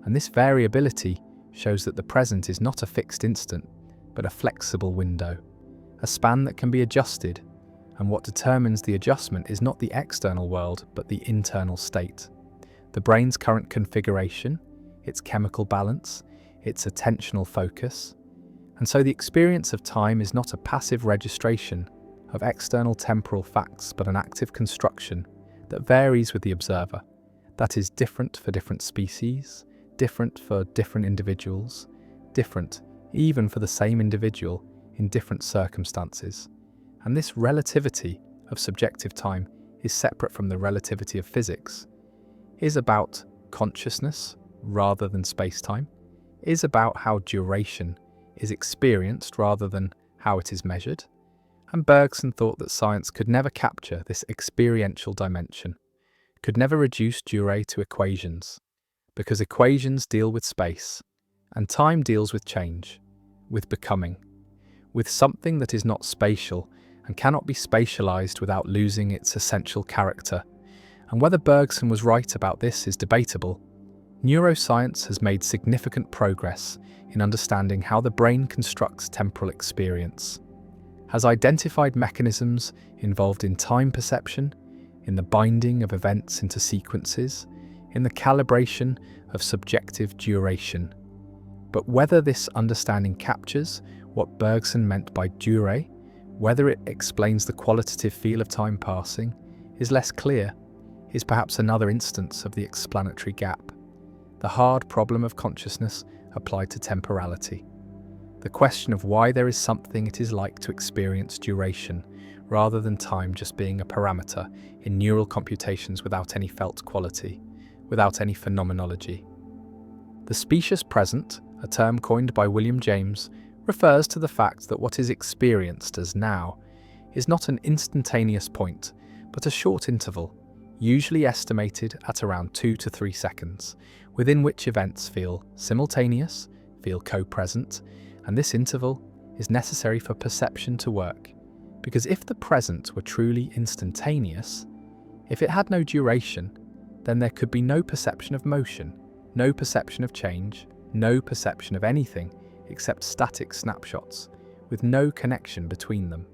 And this variability shows that the present is not a fixed instant, but a flexible window, a span that can be adjusted, and what determines the adjustment is not the external world, but the internal state. The brain's current configuration, its chemical balance, its attentional focus. And so the experience of time is not a passive registration of external temporal facts, but an active construction that varies with the observer, that is different for different species, different for different individuals, different even for the same individual in different circumstances. And this relativity of subjective time is separate from the relativity of physics, is about consciousness rather than space-time, is about how duration is experienced rather than how it is measured. And Bergson thought that science could never capture this experiential dimension, could never reduce durée to equations, because equations deal with space, and time deals with change, with becoming, with something that is not spatial and cannot be spatialized without losing its essential character. And whether Bergson was right about this is debatable. Neuroscience has made significant progress in understanding how the brain constructs temporal experience, has identified mechanisms involved in time perception, in the binding of events into sequences, in the calibration of subjective duration. But whether this understanding captures what Bergson meant by durée, whether it explains the qualitative feel of time passing, is less clear, is perhaps another instance of the explanatory gap, the hard problem of consciousness applied to temporality. The question of why there is something it is like to experience duration, rather than time just being a parameter in neural computations without any felt quality, without any phenomenology. The specious present, a term coined by William James, refers to the fact that what is experienced as now is not an instantaneous point, but a short interval, usually estimated at around 2 to 3 seconds, within which events feel simultaneous, feel co-present, and this interval is necessary for perception to work. Because if the present were truly instantaneous, if it had no duration, then there could be no perception of motion, no perception of change, no perception of anything except static snapshots, with no connection between them.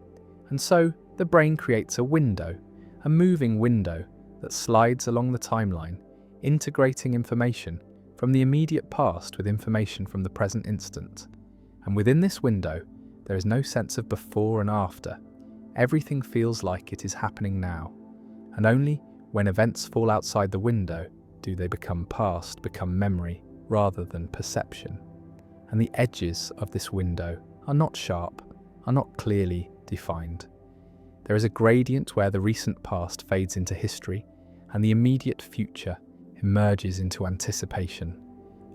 And so the brain creates a window, a moving window that slides along the timeline, integrating information from the immediate past with information from the present instant. And within this window, there is no sense of before and after. Everything feels like it is happening now. And only when events fall outside the window do they become past, become memory, rather than perception. And the edges of this window are not sharp, are not clearly defined. There is a gradient where the recent past fades into history and the immediate future emerges into anticipation.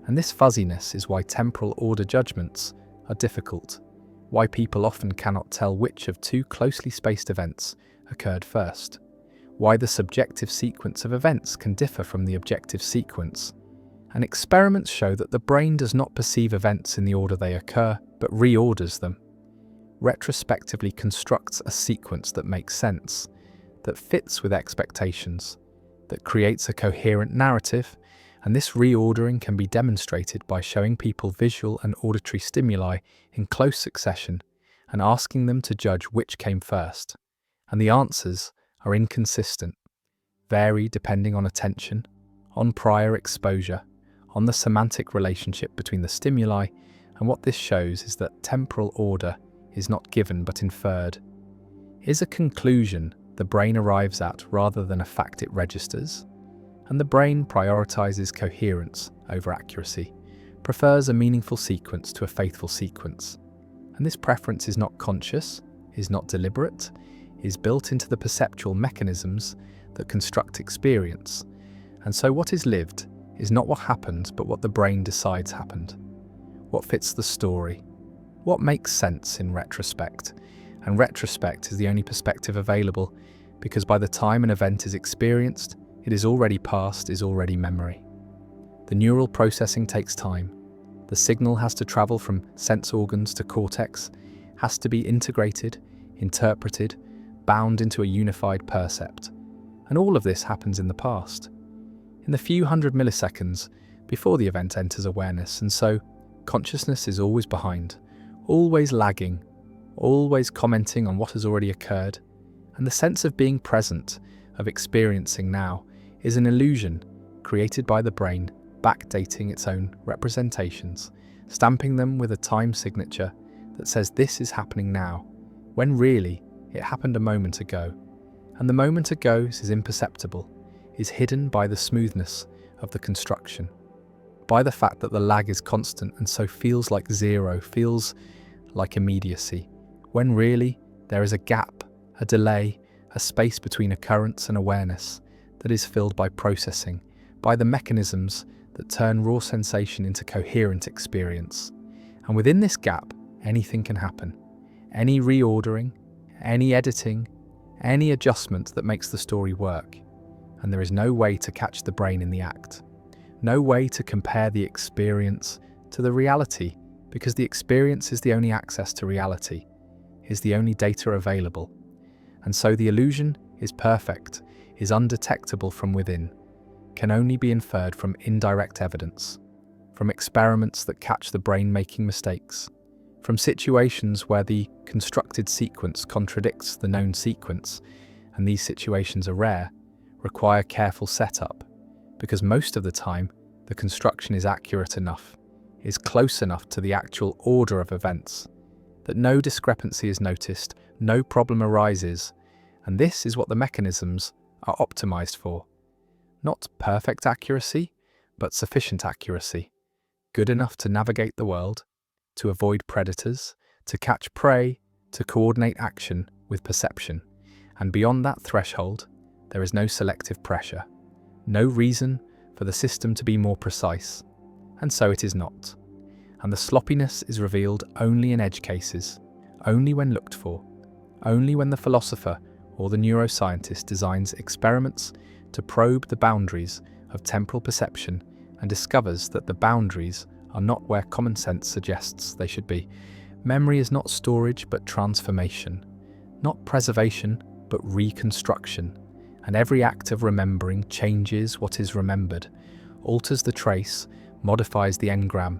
And this fuzziness is why temporal order judgments are difficult, why people often cannot tell which of two closely spaced events occurred first, why the subjective sequence of events can differ from the objective sequence. And experiments show that the brain does not perceive events in the order they occur, but reorders them, retrospectively constructs a sequence that makes sense, that fits with expectations, that creates a coherent narrative, and this reordering can be demonstrated by showing people visual and auditory stimuli in close succession and asking them to judge which came first. And the answers are inconsistent, vary depending on attention, on prior exposure, on the semantic relationship between the stimuli, and what this shows is that temporal order is not given but inferred, is a conclusion the brain arrives at rather than a fact it registers, and the brain prioritizes coherence over accuracy, prefers a meaningful sequence to a faithful sequence. And this preference is not conscious, is not deliberate, is built into the perceptual mechanisms that construct experience. And so what is lived is not what happened, but what the brain decides happened. What fits the story? What makes sense in retrospect? And retrospect is the only perspective available, because by the time an event is experienced, it is already past, is already memory. The neural processing takes time. The signal has to travel from sense organs to cortex, has to be integrated, interpreted, bound into a unified percept. And all of this happens in the past, in the few hundred milliseconds before the event enters awareness, and so consciousness is always behind, always lagging, always commenting on what has already occurred, and the sense of being present, of experiencing now, is an illusion created by the brain, backdating its own representations, stamping them with a time signature that says this is happening now, when really it happened a moment ago. And the moment ago is imperceptible, is hidden by the smoothness of the construction, by the fact that the lag is constant and so feels like zero, feels like immediacy, when really there is a gap, a delay, a space between occurrence and awareness that is filled by processing, by the mechanisms that turn raw sensation into coherent experience. And within this gap, anything can happen. Any reordering, any editing, any adjustment that makes the story work. And there is no way to catch the brain in the act. No way to compare the experience to the reality, because the experience is the only access to reality, is the only data available. And so the illusion is perfect, is undetectable from within, can only be inferred from indirect evidence, from experiments that catch the brain making mistakes, from situations where the constructed sequence contradicts the known sequence, and these situations are rare, require careful setup, because most of the time the construction is accurate enough, is close enough to the actual order of events, that no discrepancy is noticed, no problem arises, and this is what the mechanisms are optimized for. Not perfect accuracy, but sufficient accuracy, good enough to navigate the world, to avoid predators, to catch prey, to coordinate action with perception. And beyond that threshold, there is no selective pressure, no reason for the system to be more precise, and so it is not. And the sloppiness is revealed only in edge cases, only when looked for, only when the philosopher or the neuroscientist designs experiments to probe the boundaries of temporal perception and discovers that the boundaries are not where common sense suggests they should be. Memory is not storage but transformation, not preservation but reconstruction, and every act of remembering changes what is remembered, alters the trace, modifies the engram,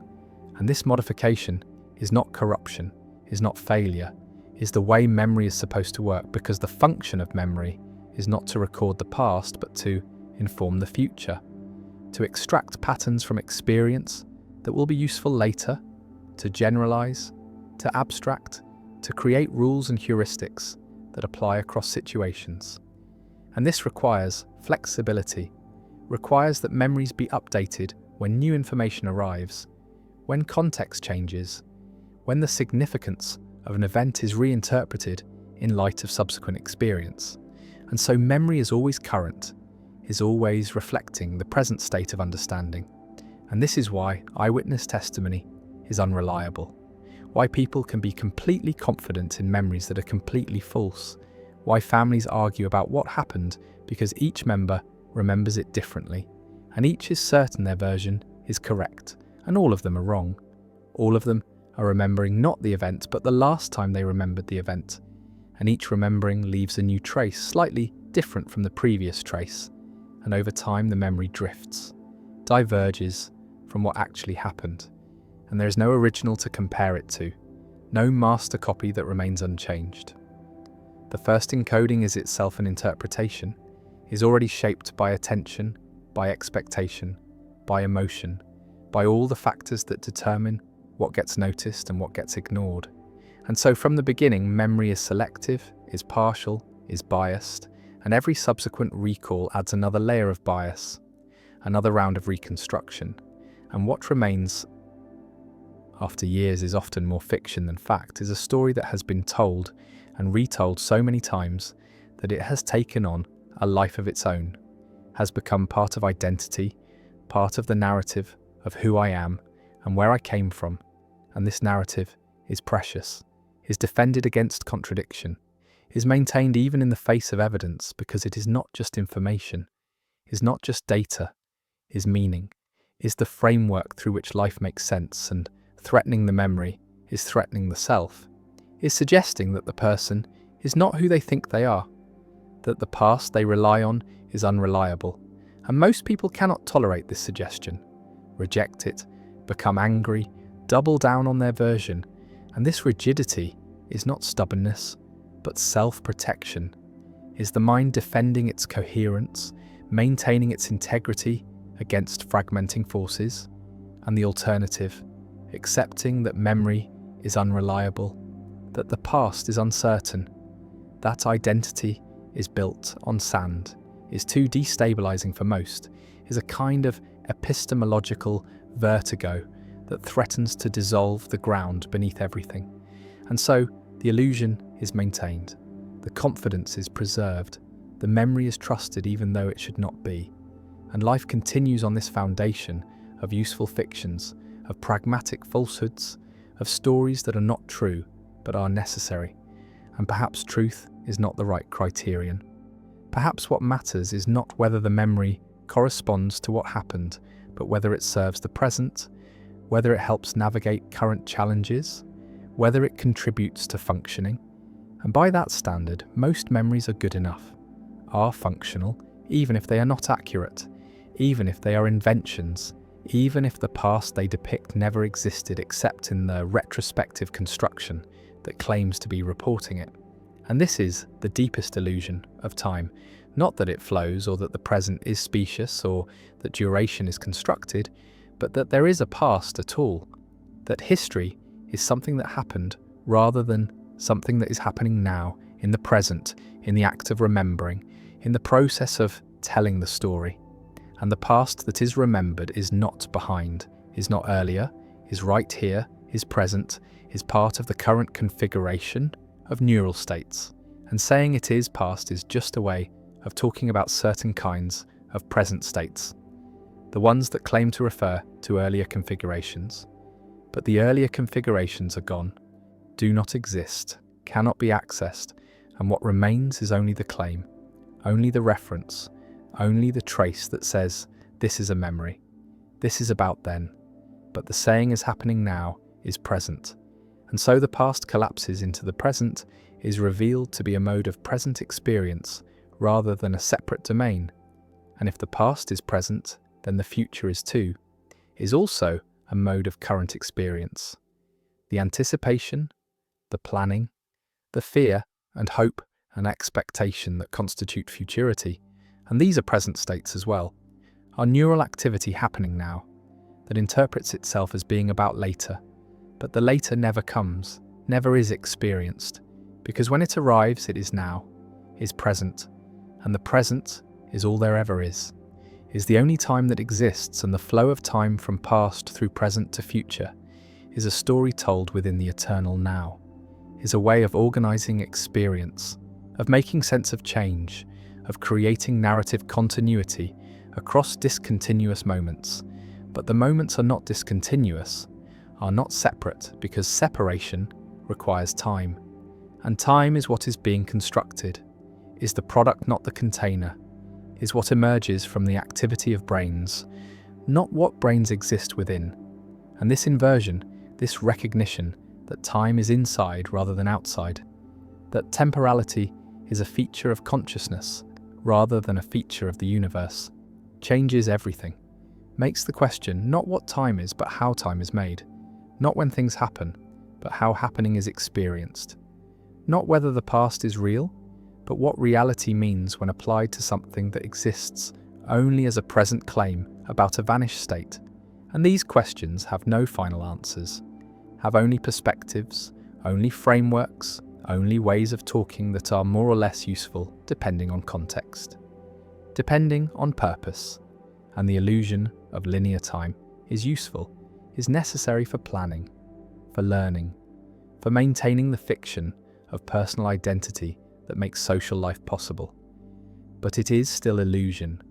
and this modification is not corruption, is not failure, is the way memory is supposed to work, because the function of memory is not to record the past but to inform the future, to extract patterns from experience that will be useful later, to generalize, to abstract, to create rules and heuristics that apply across situations. And this requires flexibility, requires that memories be updated when new information arrives, when context changes, when the significance of an event is reinterpreted in light of subsequent experience. And so memory is always current, is always reflecting the present state of understanding. And this is why eyewitness testimony is unreliable, why people can be completely confident in memories that are completely false, why families argue about what happened because each member remembers it differently, and each is certain their version is correct, and all of them are wrong. All of them are remembering not the event, but the last time they remembered the event, and each remembering leaves a new trace, slightly different from the previous trace, and over time the memory drifts, diverges from what actually happened, and there is no original to compare it to, no master copy that remains unchanged. The first encoding is itself an interpretation, is already shaped by attention, by expectation, by emotion, by all the factors that determine what gets noticed and what gets ignored. And so from the beginning, memory is selective, is partial, is biased, and every subsequent recall adds another layer of bias, another round of reconstruction, and what remains after years is often more fiction than fact, is a story that has been told and retold so many times that it has taken on a life of its own, has become part of identity, part of the narrative of who I am and where I came from, and this narrative is precious, is defended against contradiction, is maintained even in the face of evidence because it is not just information, is not just data, is meaning, is the framework through which life makes sense, and threatening the memory is threatening the self, is suggesting that the person is not who they think they are, that the past they rely on is unreliable, and most people cannot tolerate this suggestion, reject it, become angry, double down on their version, and this rigidity is not stubbornness, but self-protection, is the mind defending its coherence, maintaining its integrity against fragmenting forces, and the alternative, accepting that memory is unreliable, that the past is uncertain, that identity is built on sand, is too destabilizing for most, is a kind of epistemological vertigo that threatens to dissolve the ground beneath everything. And so the illusion is maintained, the confidence is preserved, the memory is trusted even though it should not be, and life continues on this foundation of useful fictions, of pragmatic falsehoods, of stories that are not true but are necessary. And perhaps truth is not the right criterion. Perhaps what matters is not whether the memory corresponds to what happened, but whether it serves the present, whether it helps navigate current challenges, whether it contributes to functioning. And by that standard, most memories are good enough, are functional, even if they are not accurate, even if they are inventions, even if the past they depict never existed except in the retrospective construction that claims to be reporting it. And this is the deepest illusion of time, not that it flows or that the present is specious or that duration is constructed, but that there is a past at all, that history is something that happened rather than something that is happening now, in the present, in the act of remembering, in the process of telling the story. And the past that is remembered is not behind, is not earlier, is right here, is present, is part of the current configuration of neural states. And saying it is past is just a way of talking about certain kinds of present states, the ones that claim to refer to earlier configurations. But the earlier configurations are gone, do not exist, cannot be accessed, and what remains is only the claim, only the reference, only the trace that says, this is a memory, this is about then, but the saying is happening now is present. And so the past collapses into the present, is revealed to be a mode of present experience rather than a separate domain. And if the past is present, then the future is too, is also a mode of current experience. The anticipation, the planning, the fear and hope and expectation that constitute futurity, and these are present states as well, are neural activity happening now, that interprets itself as being about later, but the later never comes, never is experienced, because when it arrives it is now, is present, and the present is all there ever is the only time that exists, and the flow of time from past through present to future is a story told within the eternal now, is a way of organizing experience, of making sense of change, of creating narrative continuity across discontinuous moments. But the moments are not discontinuous, are not separate, because separation requires time. And time is what is being constructed, is the product, not the container, is what emerges from the activity of brains, not what brains exist within. And this inversion, this recognition that time is inside rather than outside, that temporality is a feature of consciousness rather than a feature of the universe, changes everything, makes the question not what time is but how time is made, not when things happen, but how happening is experienced, not whether the past is real, but what reality means when applied to something that exists only as a present claim about a vanished state. And these questions have no final answers, have only perspectives, only frameworks, only ways of talking that are more or less useful depending on context, depending on purpose, and the illusion of linear time is useful, is necessary for planning, for learning, for maintaining the fiction of personal identity that makes social life possible. But it is still illusion,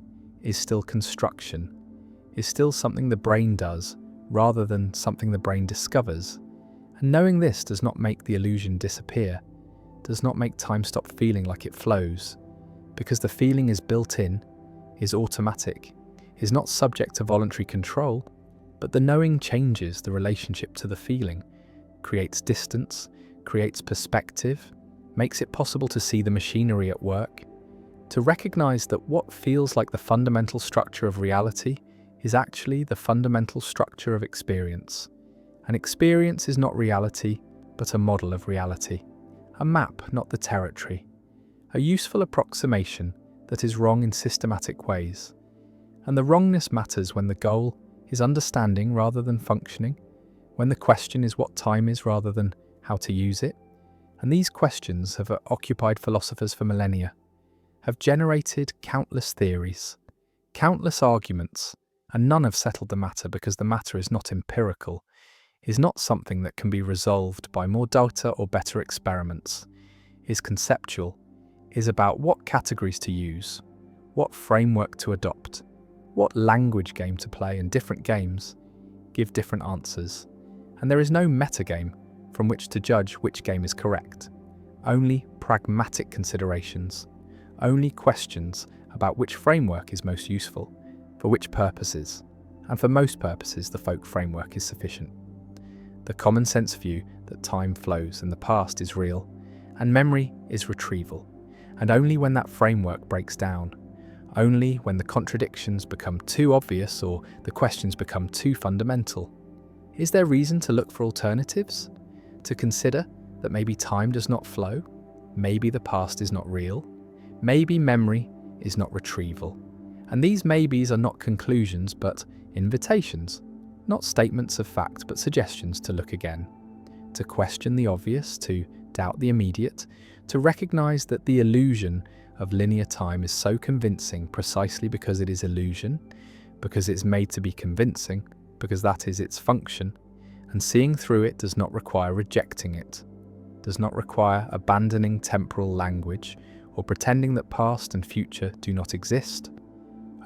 is still construction, is still something the brain does rather than something the brain discovers. And knowing this does not make the illusion disappear, does not make time stop feeling like it flows, because the feeling is built in, is automatic, is not subject to voluntary control, but the knowing changes the relationship to the feeling, creates distance, creates perspective, makes it possible to see the machinery at work, to recognize that what feels like the fundamental structure of reality is actually the fundamental structure of experience. And experience is not reality, but a model of reality, a map, not the territory, a useful approximation that is wrong in systematic ways. And the wrongness matters when the goal is understanding rather than functioning, when the question is what time is rather than how to use it. And these questions have occupied philosophers for millennia, have generated countless theories, countless arguments, and none have settled the matter because the matter is not empirical, is not something that can be resolved by more data or better experiments, is conceptual, is about what categories to use, what framework to adopt, what language game to play, and different games give different answers. And there is no metagame from which to judge which game is correct, only pragmatic considerations, only questions about which framework is most useful, for which purposes, and for most purposes the folk framework is sufficient. The common sense view that time flows and the past is real, and memory is retrieval, and only when that framework breaks down, only when the contradictions become too obvious or the questions become too fundamental, is there reason to look for alternatives? To consider that maybe time does not flow, maybe the past is not real, maybe memory is not retrieval. And these maybes are not conclusions but invitations, not statements of fact but suggestions to look again, to question the obvious, to doubt the immediate, to recognize that the illusion of linear time is so convincing precisely because it is illusion, because it's made to be convincing, because that is its function, and seeing through it does not require rejecting it, does not require abandoning temporal language or pretending that past and future do not exist,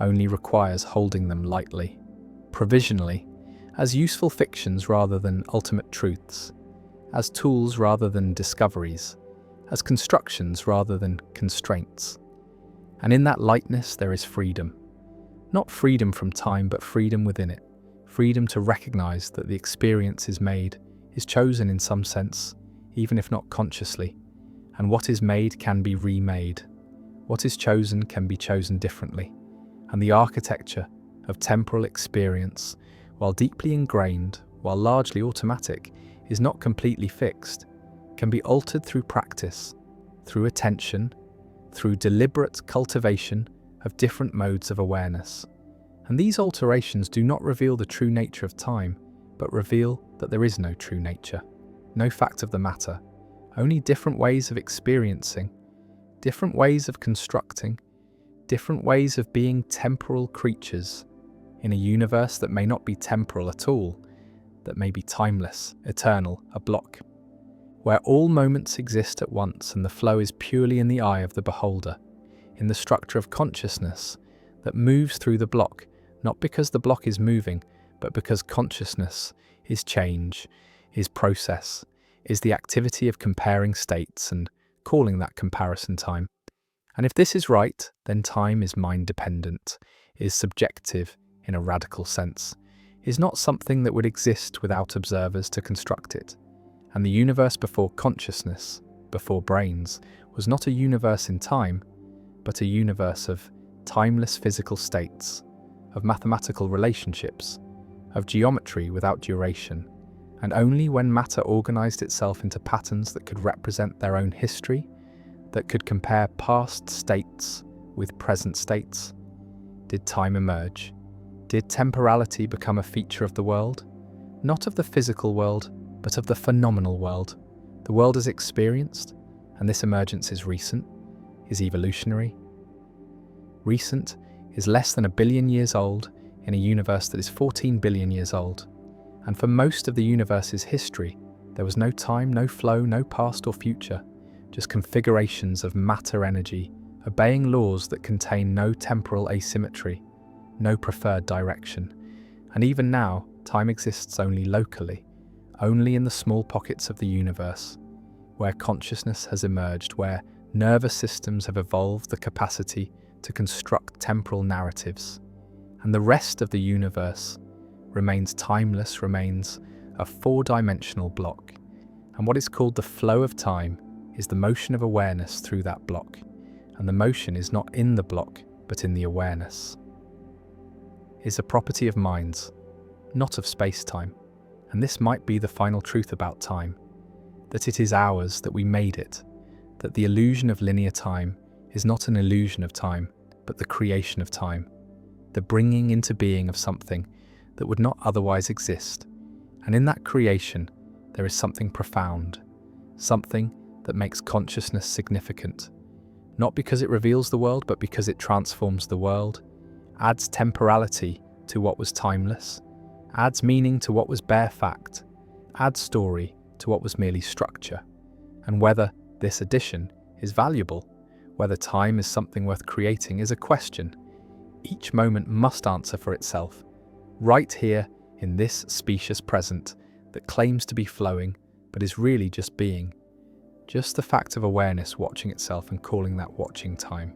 only requires holding them lightly, provisionally, as useful fictions rather than ultimate truths, as tools rather than discoveries, as constructions rather than constraints. And in that lightness there is freedom. Not freedom from time, but freedom within it. Freedom to recognize that the experience is made, is chosen in some sense, even if not consciously. And what is made can be remade. What is chosen can be chosen differently. And the architecture of temporal experience, while deeply ingrained, while largely automatic, is not completely fixed, can be altered through practice, through attention, through deliberate cultivation of different modes of awareness. And these alterations do not reveal the true nature of time, but reveal that there is no true nature, no fact of the matter, only different ways of experiencing, different ways of constructing, different ways of being temporal creatures in a universe that may not be temporal at all, that may be timeless, eternal, a block, where all moments exist at once and the flow is purely in the eye of the beholder, in the structure of consciousness that moves through the block, not because the block is moving, but because consciousness is change, is process, is the activity of comparing states and calling that comparison time. And if this is right, then time is mind-dependent, is subjective in a radical sense, is not something that would exist without observers to construct it. And the universe before consciousness, before brains, was not a universe in time, but a universe of timeless physical states, of mathematical relationships, of geometry without duration. And only when matter organized itself into patterns that could represent their own history, that could compare past states with present states, did time emerge. Did temporality become a feature of the world? Not of the physical world, but of the phenomenal world. The world as experienced, And this emergence is recent, is evolutionary. Recent is less than 1 billion years old in a universe that is 14 billion years old. And for most of the universe's history, there was no time, no flow, no past or future, just configurations of matter energy, obeying laws that contain no temporal asymmetry, no preferred direction. And even now, time exists only locally, only in the small pockets of the universe, where consciousness has emerged, where nervous systems have evolved the capacity to construct temporal narratives. And the rest of the universe remains timeless, remains a four-dimensional block. And what is called the flow of time is the motion of awareness through that block. And the motion is not in the block, but in the awareness. Is a property of minds, not of space-time. And this might be the final truth about time, that it is ours, that we made it, that the illusion of linear time is not an illusion of time, but the creation of time, the bringing into being of something that would not otherwise exist. And in that creation, there is something profound, something that makes consciousness significant, not because it reveals the world, but because it transforms the world, adds temporality to what was timeless, adds meaning to what was bare fact, adds story to what was merely structure. And whether this addition is valuable, whether time is something worth creating, is a question each moment must answer for itself, right here in this specious present that claims to be flowing, but is really just being, just the fact of awareness watching itself and calling that watching time.